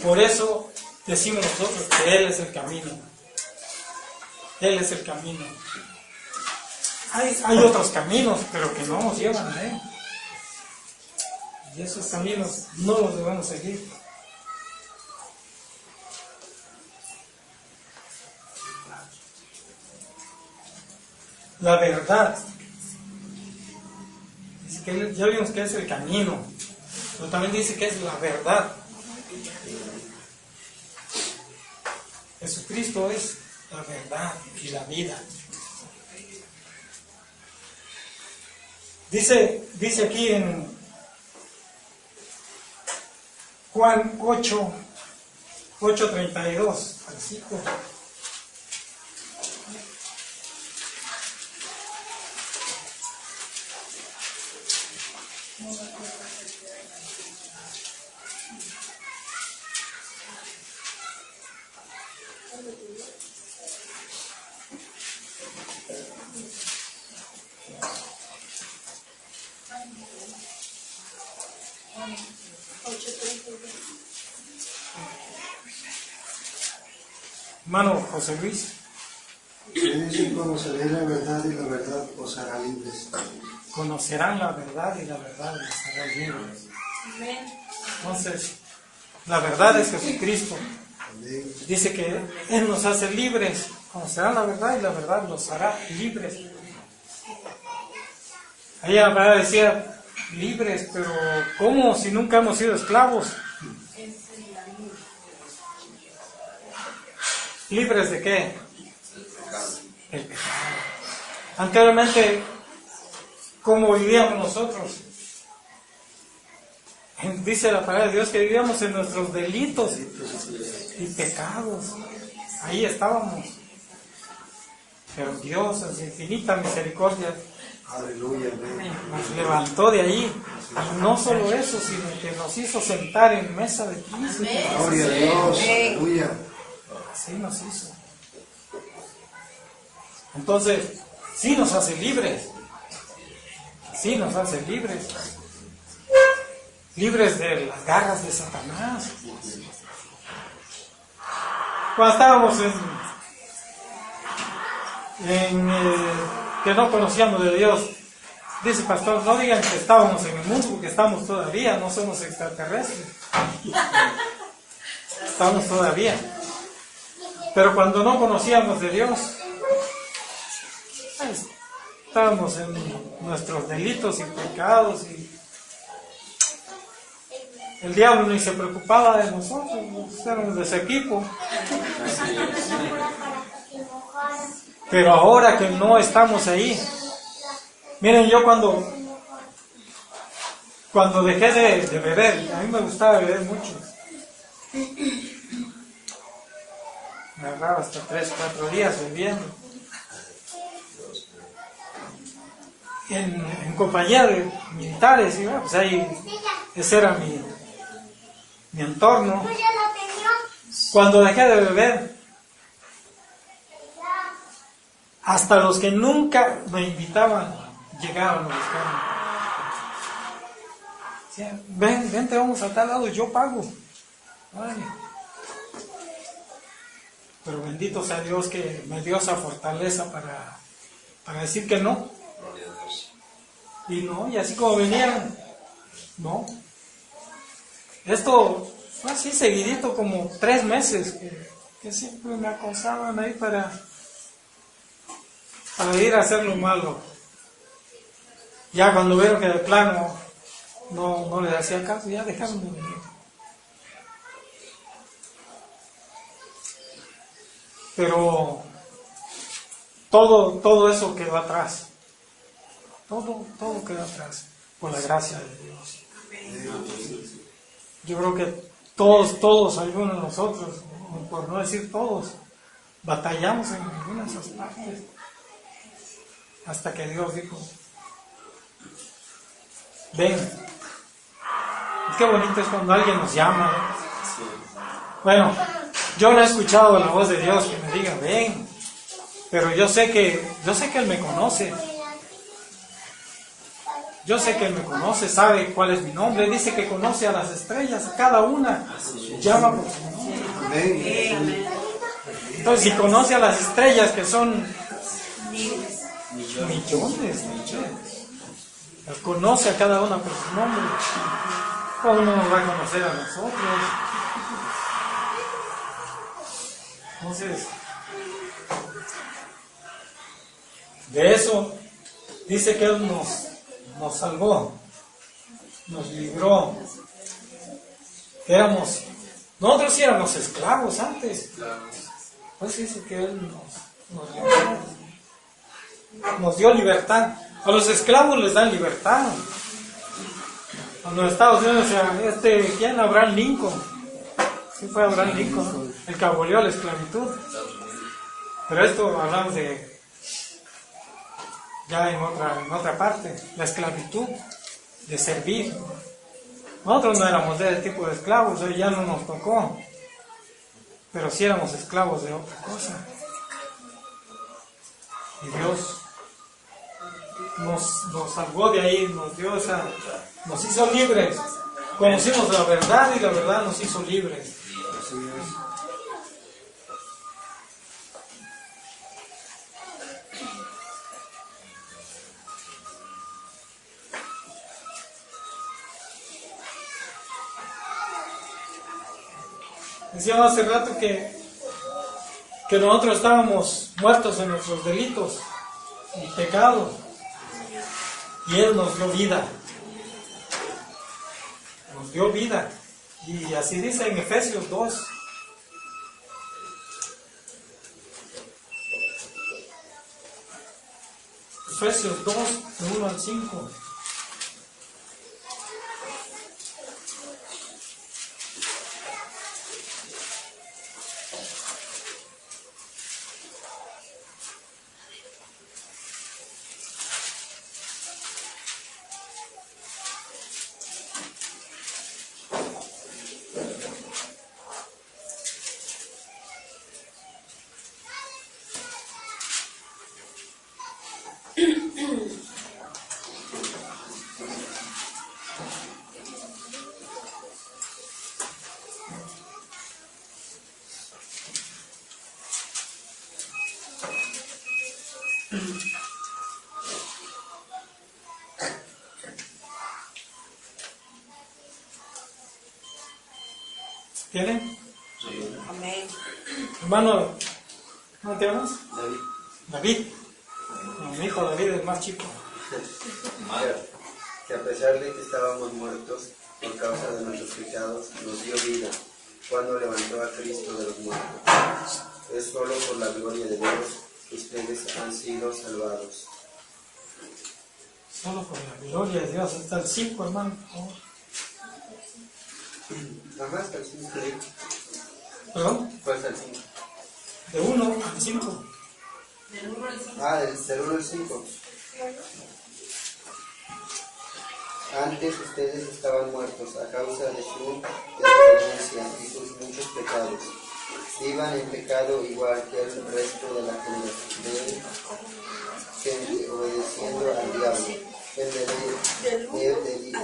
Por eso decimos nosotros que Él es el camino. Él es el camino. Hay otros caminos, pero que no nos llevan a Él. Y esos caminos no los debemos seguir. La verdad. Dice que ya vimos que es el camino, pero también dice que es la verdad. Jesucristo es la verdad y la vida. Dice aquí en Juan 8:32, versículo. Hermano José Luis, Dice: conoceréis la verdad y la verdad os hará libres. conocerán la verdad y la verdad les hará libres. Amén. Entonces, la verdad es Jesucristo. Amén. Dice que Él nos hace libres. Conocerán la verdad y la verdad los hará libres. Ahí la palabra decía libres, pero ¿cómo si nunca hemos sido esclavos? ¿Libres de qué? El pecado. Anteriormente, ¿cómo vivíamos nosotros? Dice la palabra de Dios que vivíamos en nuestros delitos y pecados. Ahí estábamos. Pero Dios, en su infinita misericordia, Aleluya. nos levantó de ahí. Y no solo eso, sino que nos hizo sentar en mesa de príncipes. Gloria a Dios. Aleluya. Así nos hizo. Entonces, sí nos hace libres. Sí nos hace libres. Libres de las garras de Satanás. Cuando estábamos que no conocíamos de Dios, dice pastor, no digan que estábamos en el mundo, porque estamos todavía, no somos extraterrestres. Estamos todavía. Pero cuando no conocíamos de Dios, pues, estábamos en nuestros delitos y pecados, y el diablo ni se preocupaba de nosotros, éramos de ese equipo. Pero ahora que no estamos ahí, miren, yo cuando dejé de beber, a mí me gustaba beber mucho. Me agarraba hasta 3, 4 días bebiendo. En compañía de militares, ¿sí? Pues ahí, ese era mi entorno. Cuando dejé de beber, hasta los que nunca me invitaban llegaban a buscarme. Decían, vente, vamos a tal lado, yo pago. Vale. Pero bendito sea Dios que me dio esa fortaleza para decir que no. Y no, y así como venían, no. Esto fue así seguidito, como 3 meses, que siempre me acosaban ahí para ir a hacer lo malo. Ya cuando vieron que de plano no les hacía caso, ya dejaron de venir. Pero todo eso quedó atrás. Todo quedó atrás, por la gracia de Dios. Yo creo que todos, algunos de nosotros, por no decir todos, batallamos en algunas de esas partes. Hasta que Dios dijo, ven. Qué bonito es cuando alguien nos llama, ¿no? Bueno, yo no he escuchado la voz de Dios que me diga, ven. Pero yo sé que Él me conoce. Yo sé que Él me conoce, sabe cuál es mi nombre. Dice que conoce a las estrellas, a cada una. Llama por su nombre. Entonces, si conoce a las estrellas, que son millones, Él conoce a cada una por su nombre, ¿cómo no nos va a conocer a nosotros? Entonces, de eso dice que Él nos salvó, nos libró. Nosotros sí éramos esclavos antes. Pues dice que Él nos libró, nos dio libertad. A los esclavos les dan libertad. A los Estados Unidos, ¿quién? Abraham Lincoln. Sí, fue Abraham Lincoln, el que abolió la esclavitud. Pero esto hablamos de ya en otra parte, la esclavitud, de servir. Nosotros no éramos de ese tipo de esclavos, hoy ya no nos tocó, pero sí éramos esclavos de otra cosa. Y Dios nos salvó de ahí, nos hizo libres. Conocimos la verdad y la verdad nos hizo libres. Decíamos hace rato que nosotros estábamos muertos en nuestros delitos y pecados, y Él nos dio vida. Nos dio vida. Y así dice en Efesios 2. Efesios 2, de 1 al 5. ¿Tienen? Amén. Hermano, ¿cómo te llamas? David. David. No, mi hijo David es más chico. Que a pesar de que estábamos muertos por causa de nuestros pecados, nos dio vida cuando levantó a Cristo de los muertos. Es solo por la gloria de Dios que ustedes han sido salvados. Solo por la gloria de Dios. Hasta el 5, hermano, por favor. Nada más hasta el 5. ¿Perdón? Fue hasta el 5. De 1 al 5. Del 1 al 5. Antes ustedes estaban muertos a causa de su desobediencia y sus muchos pecados. Iban en pecado igual que el resto de la generación de gente, obedeciendo al diablo, el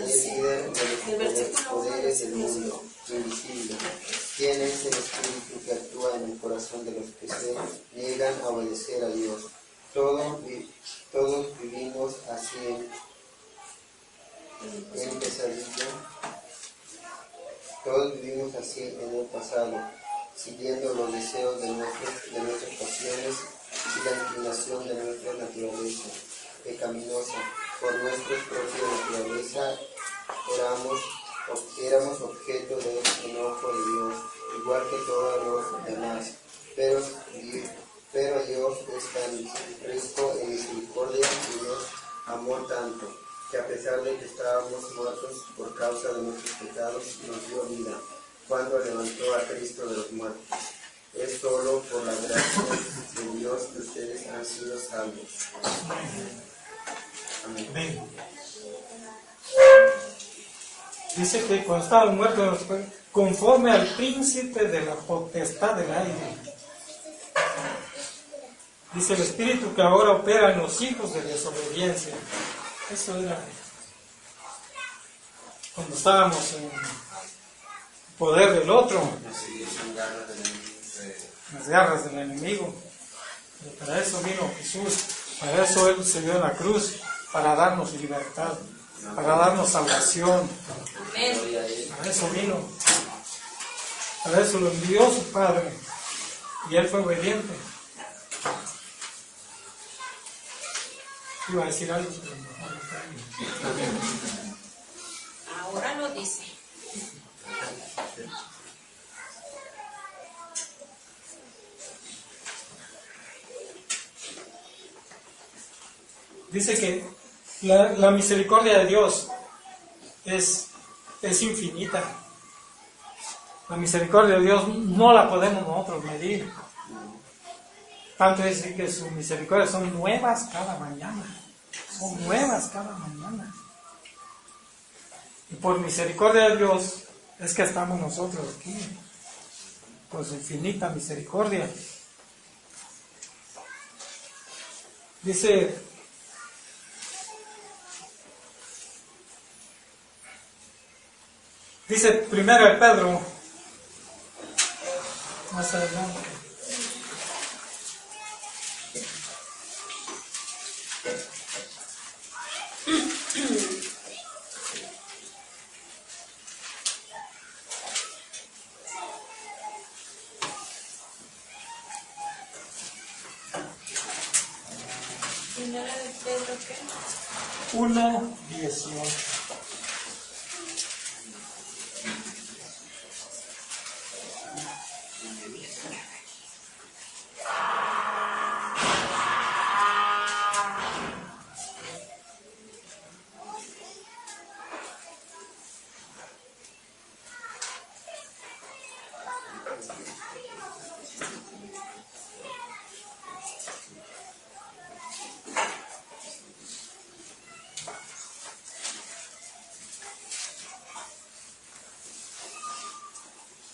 líder de los poderes del mundo invisible, quien es el espíritu que actúa en el corazón de los que se niegan a obedecer a Dios. Todos vivimos así en pesadilla. Todos vivimos así en el pasado, siguiendo los deseos de nuestras pasiones y la inclinación de nuestra naturaleza pecaminosa. Por nuestra propia naturaleza éramos objeto del enojo de Dios, igual que todos los demás. Pero Dios es tan rico en misericordia y nos amó tanto, que a pesar de que estábamos muertos por causa de nuestros pecados, nos dio vida cuando levantó a Cristo de los muertos. Es solo por la gracia de Dios que ustedes han sido salvos. Amén. Amén. Dice que cuando estaban muertos, conforme al príncipe de la potestad del aire. Dice el Espíritu que ahora opera en los hijos de desobediencia. Eso era cuando estábamos en poder del otro, las garras del enemigo. Pero para eso vino Jesús, para eso Él se dio en la cruz, para darnos libertad, para darnos salvación. Para eso vino, para eso lo envió su Padre, y Él fue obediente. Iba a decir algo, pero mejor no traigo. Ahora lo dice. Dice que la misericordia de Dios es infinita. La misericordia de Dios no la podemos nosotros medir. Tanto es decir que sus misericordias son nuevas cada mañana. Son nuevas cada mañana. Y por misericordia de Dios es que estamos nosotros aquí. Por su infinita misericordia. Dice primero de Pedro, más adelante. Primera de Pedro, ¿qué? 1:18.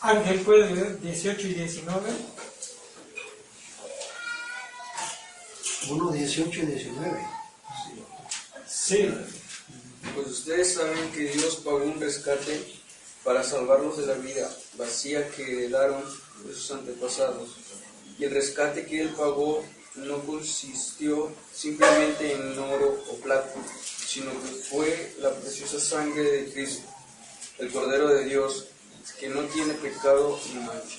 Ángel, ¿puede leer 18 y 19? 1, 18 y 19. Sí. Pues ustedes saben que Dios pagó un rescate para salvarlos de la vida vacía que heredaron de sus antepasados. Y el rescate que Él pagó no consistió simplemente en oro o plata, sino que fue la preciosa sangre de Cristo, el Cordero de Dios, que no tiene pecado ni mancha.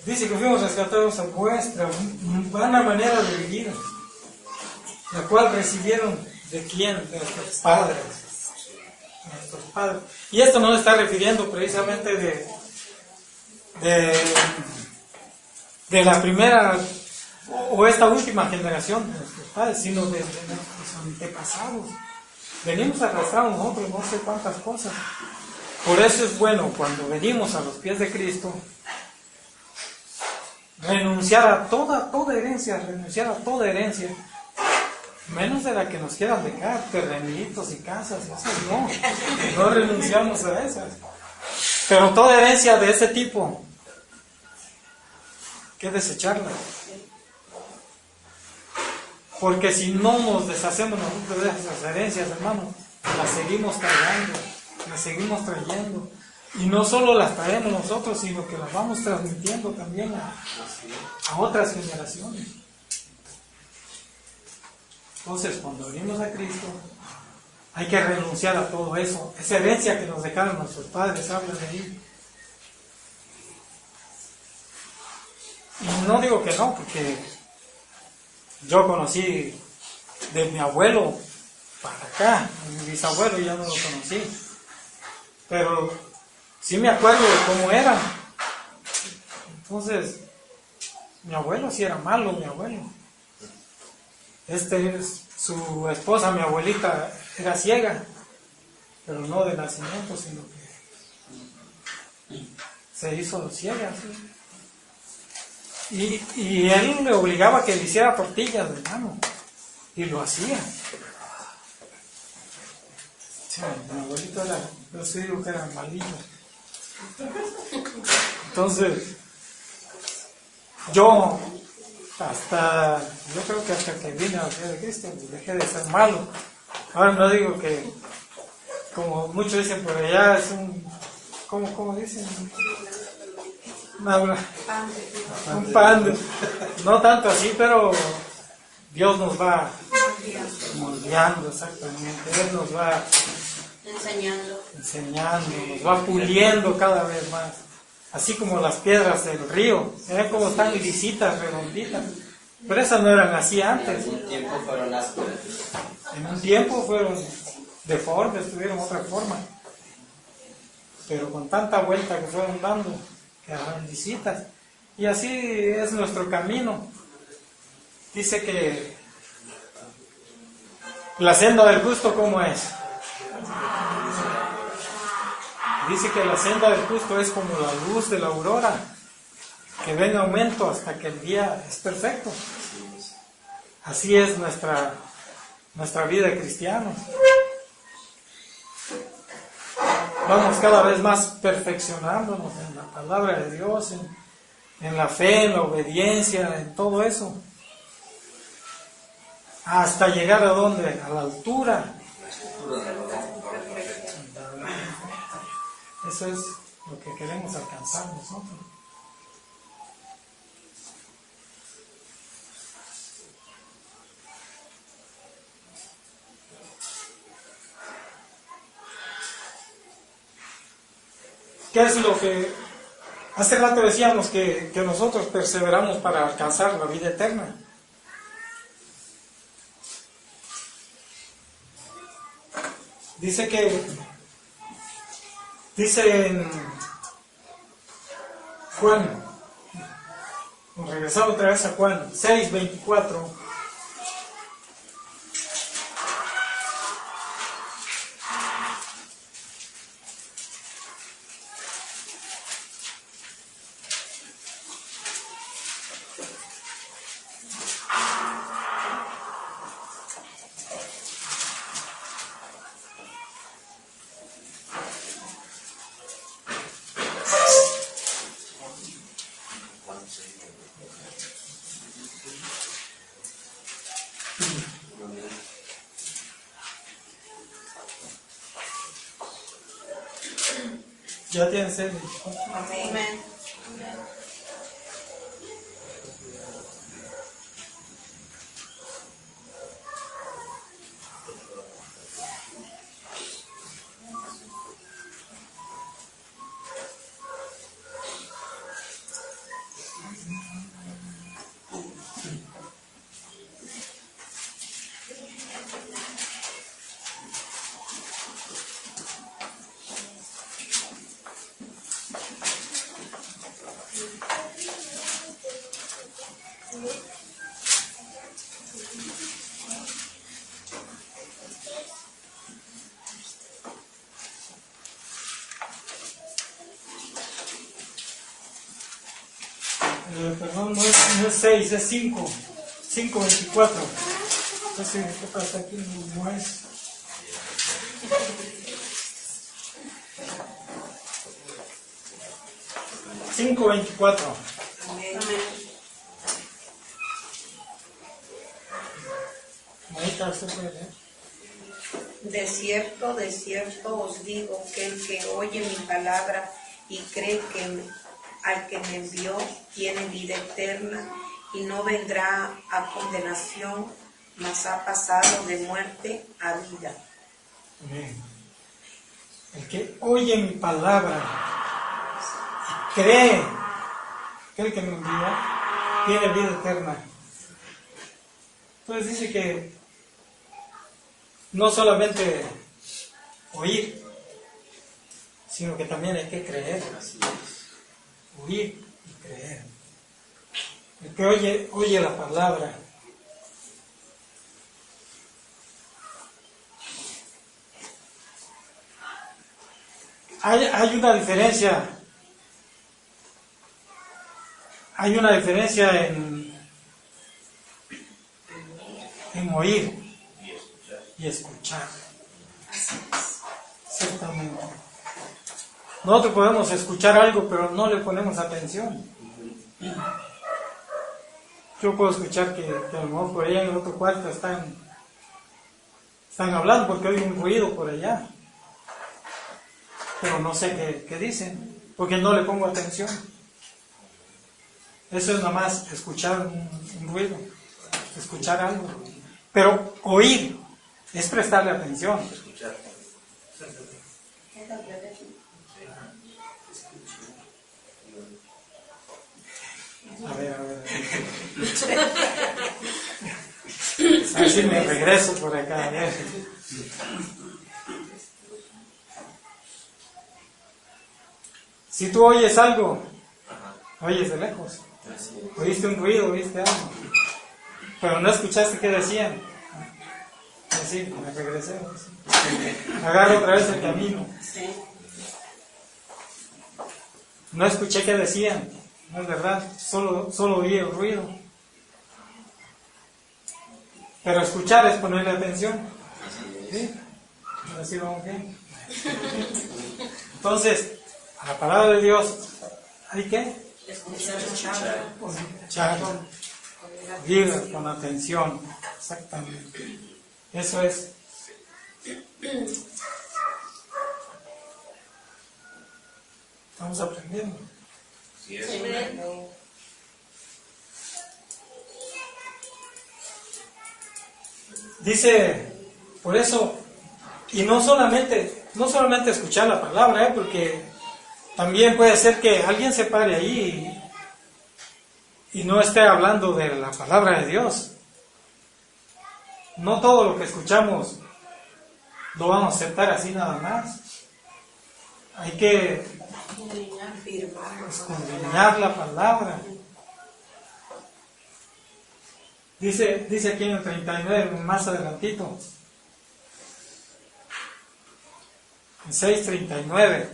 Dice que fuimos rescatados a vuestra vana manera de vivir, la cual recibieron ¿de quién? De nuestros padres. Nuestros padres. Y esto no se está refiriendo precisamente de la primera o esta última generación de nuestros padres, sino de nuestros antepasados. Venimos arrastrando nosotros no sé cuántas cosas. Por eso es bueno cuando venimos a los pies de Cristo renunciar a toda herencia, menos de la que nos quieran dejar, terrenitos y casas, esas no renunciamos a esas. Pero toda herencia de ese tipo, hay que desecharla. Porque si no nos deshacemos nosotros de esas herencias, hermanos, las seguimos cargando, las seguimos trayendo. Y no solo las traemos nosotros, sino que las vamos transmitiendo también a otras generaciones. Entonces, cuando venimos a Cristo, hay que renunciar a todo eso. Esa herencia que nos dejaron nuestros padres, habla de ahí. Y no digo que no, porque yo conocí de mi abuelo para acá, de mi bisabuelo ya no lo conocí. Pero sí me acuerdo de cómo eran. Entonces, mi abuelo sí era malo, mi abuelo. Su esposa, mi abuelita, era ciega, pero no de nacimiento, sino que se hizo ciega. ¿Sí? Y él le obligaba a que le hiciera tortillas de mano, y lo hacía. Sí, mi abuelito era, yo sí digo que era malillo. Entonces, yo creo que hasta que vine a la fe de Cristo, dejé de ser malo. Ahora no digo que, como muchos dicen por allá, es ¿cómo dicen? Un pan, no tanto así, pero Dios nos va moldeando, exactamente. Él nos va enseñando, nos va puliendo cada vez más. Así como las piedras del río, ¿ven cómo están lisitas, redonditas? Pero esas no eran así antes. En un tiempo fueron ásperas. En un tiempo fueron deformes, tuvieron otra forma. Pero con tanta vuelta que fueron dando, quedaron lisitas. Y así es nuestro camino. Dice que la senda del justo, ¿cómo es? Dice que la senda del justo es como la luz de la aurora, que ve en aumento hasta que el día es perfecto. Así es nuestra vida de cristianos. Vamos cada vez más perfeccionándonos en la palabra de Dios, en la fe, en la obediencia, en todo eso. Hasta llegar a dónde? A la altura. Eso es lo que queremos alcanzar nosotros. ¿Qué es lo que hace rato decíamos que nosotros perseveramos para alcanzar la vida eterna? Dice en Juan, regresamos otra vez a Juan 6:24. Ya tienen sed. Amén. Perdón, no es 6, es 5. 5:24. Entonces, ¿qué pasa aquí? No es. $5.24. Amén. Ahí está, usted puede leer. De cierto os digo que el que oye mi palabra y cree que al que me envió tiene vida eterna y no vendrá a condenación, mas ha pasado de muerte a vida. Amén. El que oye mi palabra y cree que el que me envió tiene vida eterna. Entonces dice que no solamente oír, sino que también hay que creer. Oír y creer. El que oye la palabra. Hay una diferencia. Hay una diferencia en oír y escuchar. Exactamente. Nosotros podemos escuchar algo, pero no le ponemos atención. Yo puedo escuchar que a lo mejor por allá en el otro cuarto están hablando porque oigo un ruido por allá. Pero no sé qué dicen, porque no le pongo atención. Eso es nada más escuchar un ruido, escuchar algo. Pero oír es prestarle atención. A ver. A ver si me regreso por acá. A ver. Si tú oyes algo, oyes de lejos. Oíste un ruido, oíste algo. Pero no escuchaste qué decían. Así, me regresé. Agarro otra vez el camino. No escuché qué decían. No es verdad, solo oí el ruido. Pero escuchar es ponerle atención. ¿Sí? Así vamos bien. Entonces, a la palabra de Dios, ¿hay qué? Escuchar. Oír con atención. Exactamente. Eso es. Estamos aprendiendo. Dice, por eso, y no solamente escuchar la palabra, porque también puede ser que alguien se pare ahí y no esté hablando de la palabra de Dios. No todo lo que escuchamos lo vamos a aceptar así nada más. Hay que escudriñar la palabra. Dice aquí en el 39, más adelantito, en 6:39.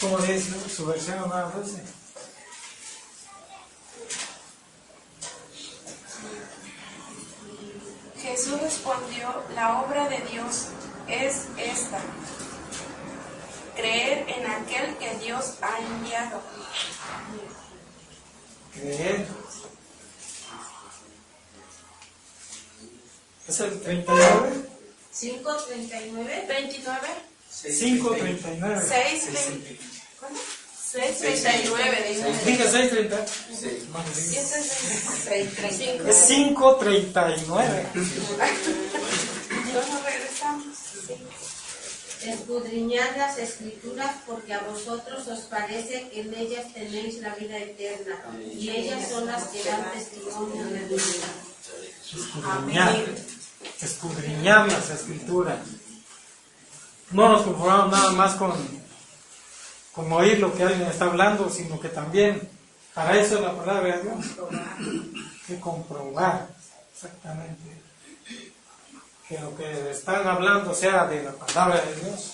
¿Cómo dice su versión hermano Dulce? Jesús respondió, la obra de Dios es esta, creer en aquel que Dios ha enviado. Creer. ¿Es el 39? 5:39. 29. 5:39. 6:39. Dije 6:30. Sí. Es 5:39. Entonces regresamos. Escudriñad las Escrituras, porque a vosotros os parece que en ellas tenéis la vida eterna, y ellas son las que dan testimonio de mi vida. Escudriñar las Escrituras. No nos conformamos nada más con oír lo que alguien está hablando, sino que también, para eso es la palabra de Dios, que comprobar exactamente que lo que están hablando sea de la palabra de Dios.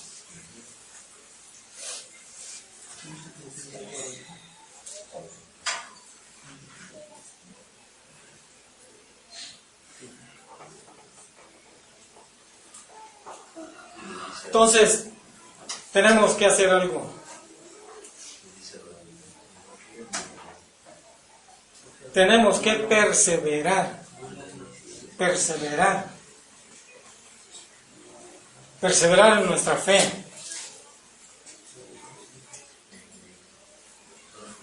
Entonces, tenemos que hacer algo. Tenemos que perseverar. Perseverar en nuestra fe.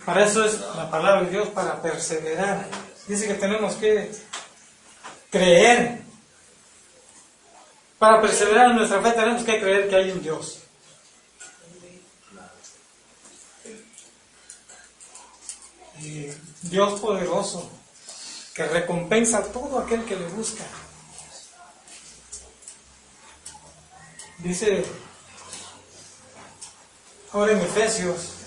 Para eso es la palabra de Dios, para perseverar. Dice que tenemos que creer. Para perseverar en nuestra fe tenemos que creer que hay un Dios. Y Dios poderoso, que recompensa a todo aquel que le busca. Dice ahora en Efesios,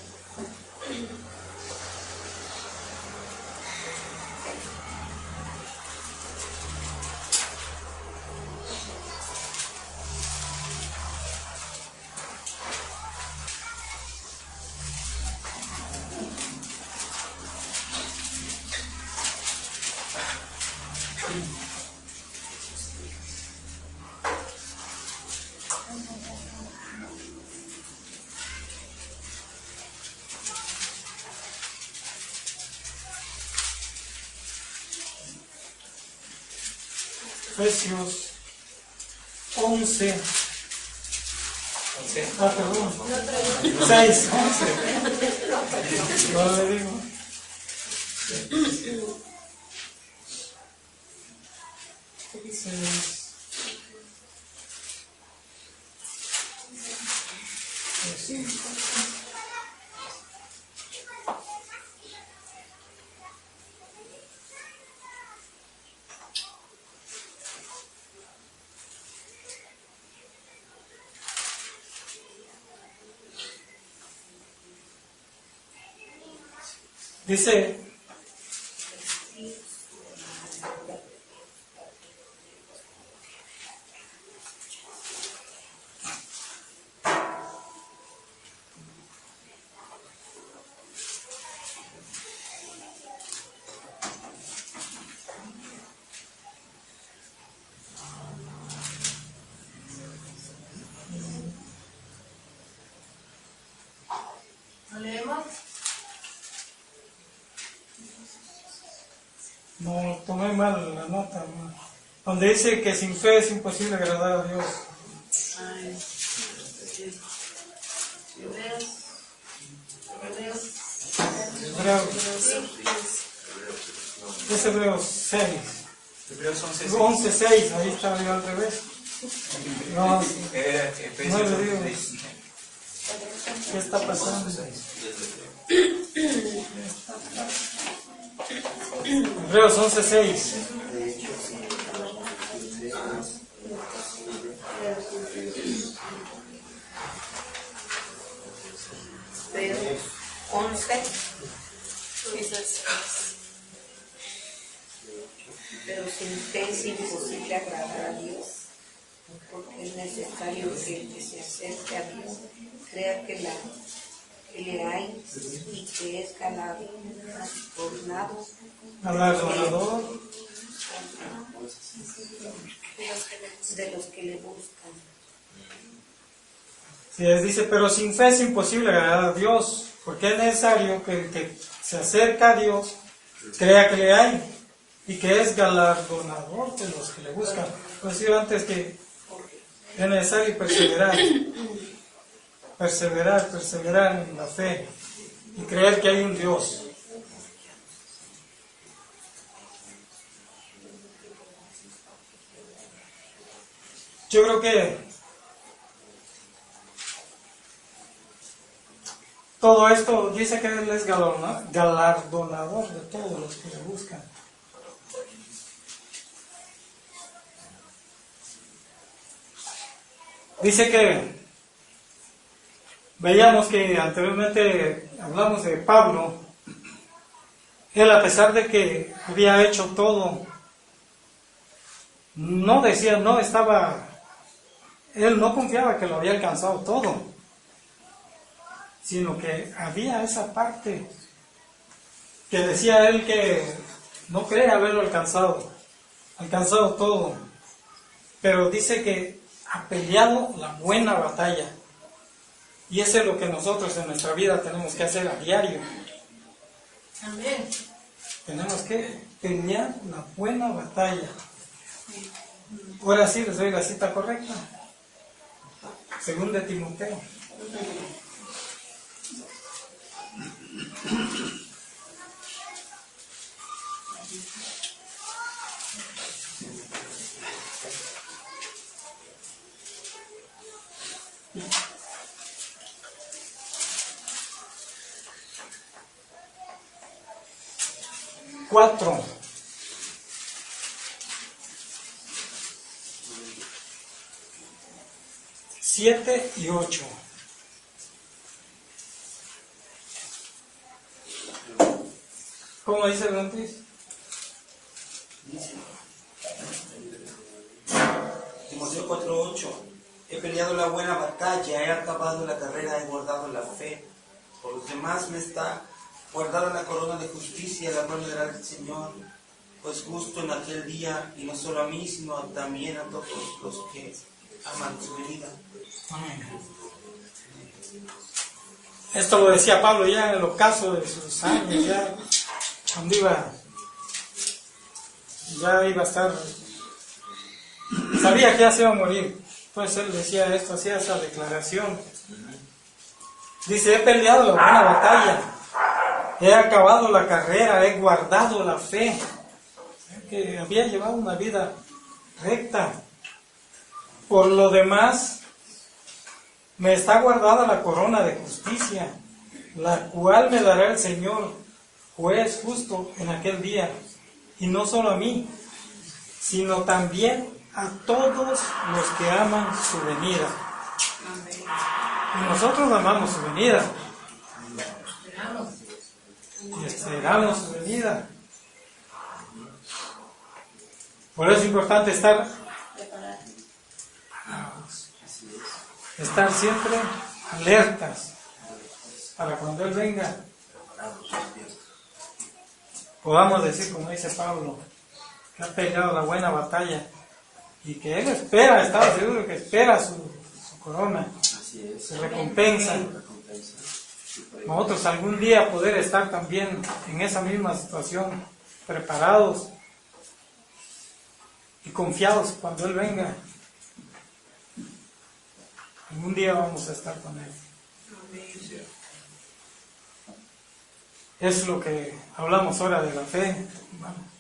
Efesios 11. Perdón. 6, 11. No le digo. Dice, ¿Lo leemos? no tomé mal la nota, ¿no? Donde dice que sin fe es imposible agradar a Dios. Es Hebreos 6. Hebreos 11, 6, ahí está yo al revés. No, no le digo. ¿Qué está pasando? Hebreos 11, 6. Pero 11. Pero sin fe es imposible agradar a Dios, porque es necesario que el que se acerque a Dios crea que le hay y que es galardonador de los que le buscan. Sí, dice, pero sin fe es imposible agradar a Dios, porque es necesario que el que se acerca a Dios crea que le hay y que es galardonador de los que le buscan. Pues decía antes que es necesario perseverar en la fe y creer que hay un Dios. Yo creo que todo esto dice que Él es galardonador de todos los que le buscan. Dice que veíamos que anteriormente hablamos de Pablo. Él, a pesar de que había hecho todo, no decía, no estaba, él no confiaba que lo había alcanzado todo, sino que había esa parte que decía él que no cree haberlo alcanzado todo, pero dice que ha peleado la buena batalla, y eso es lo que nosotros en nuestra vida tenemos que hacer a diario. Amén. Tenemos que pelear la buena batalla. Ahora sí les doy la cita correcta. Según de Timoteo. Cuatro. Siete y 8. ¿Cómo dice el antes? Timoteo 4:8. He peleado la buena batalla, he acabado la carrera, he guardado la fe. Por los demás me está guardada la corona de justicia, la cual me dará el Señor, pues justo en aquel día, y no solo a mí, sino también a todos los que aman su venida. Esto lo decía Pablo ya en el ocaso de sus años, ya cuando ya iba a estar, sabía que ya se iba a morir, pues él decía esto, hacía esa declaración. Dice, he peleado la buena batalla, he acabado la carrera, he guardado la fe, que había llevado una vida recta. Por lo demás, me está guardada la corona de justicia, la cual me dará el Señor, juez justo en aquel día, y no solo a mí, sino también a todos los que aman su venida. Y nosotros amamos su venida. Y esperamos su venida. Por eso es importante estar siempre alertas para cuando Él venga podamos decir, como dice Pablo, que ha peleado la buena batalla y que Él espera, estaba seguro que espera su corona, su recompensa. Nosotros algún día poder estar también en esa misma situación, preparados y confiados cuando Él venga. Algún día vamos a estar con Él. Es lo que hablamos ahora de la fe, hermano.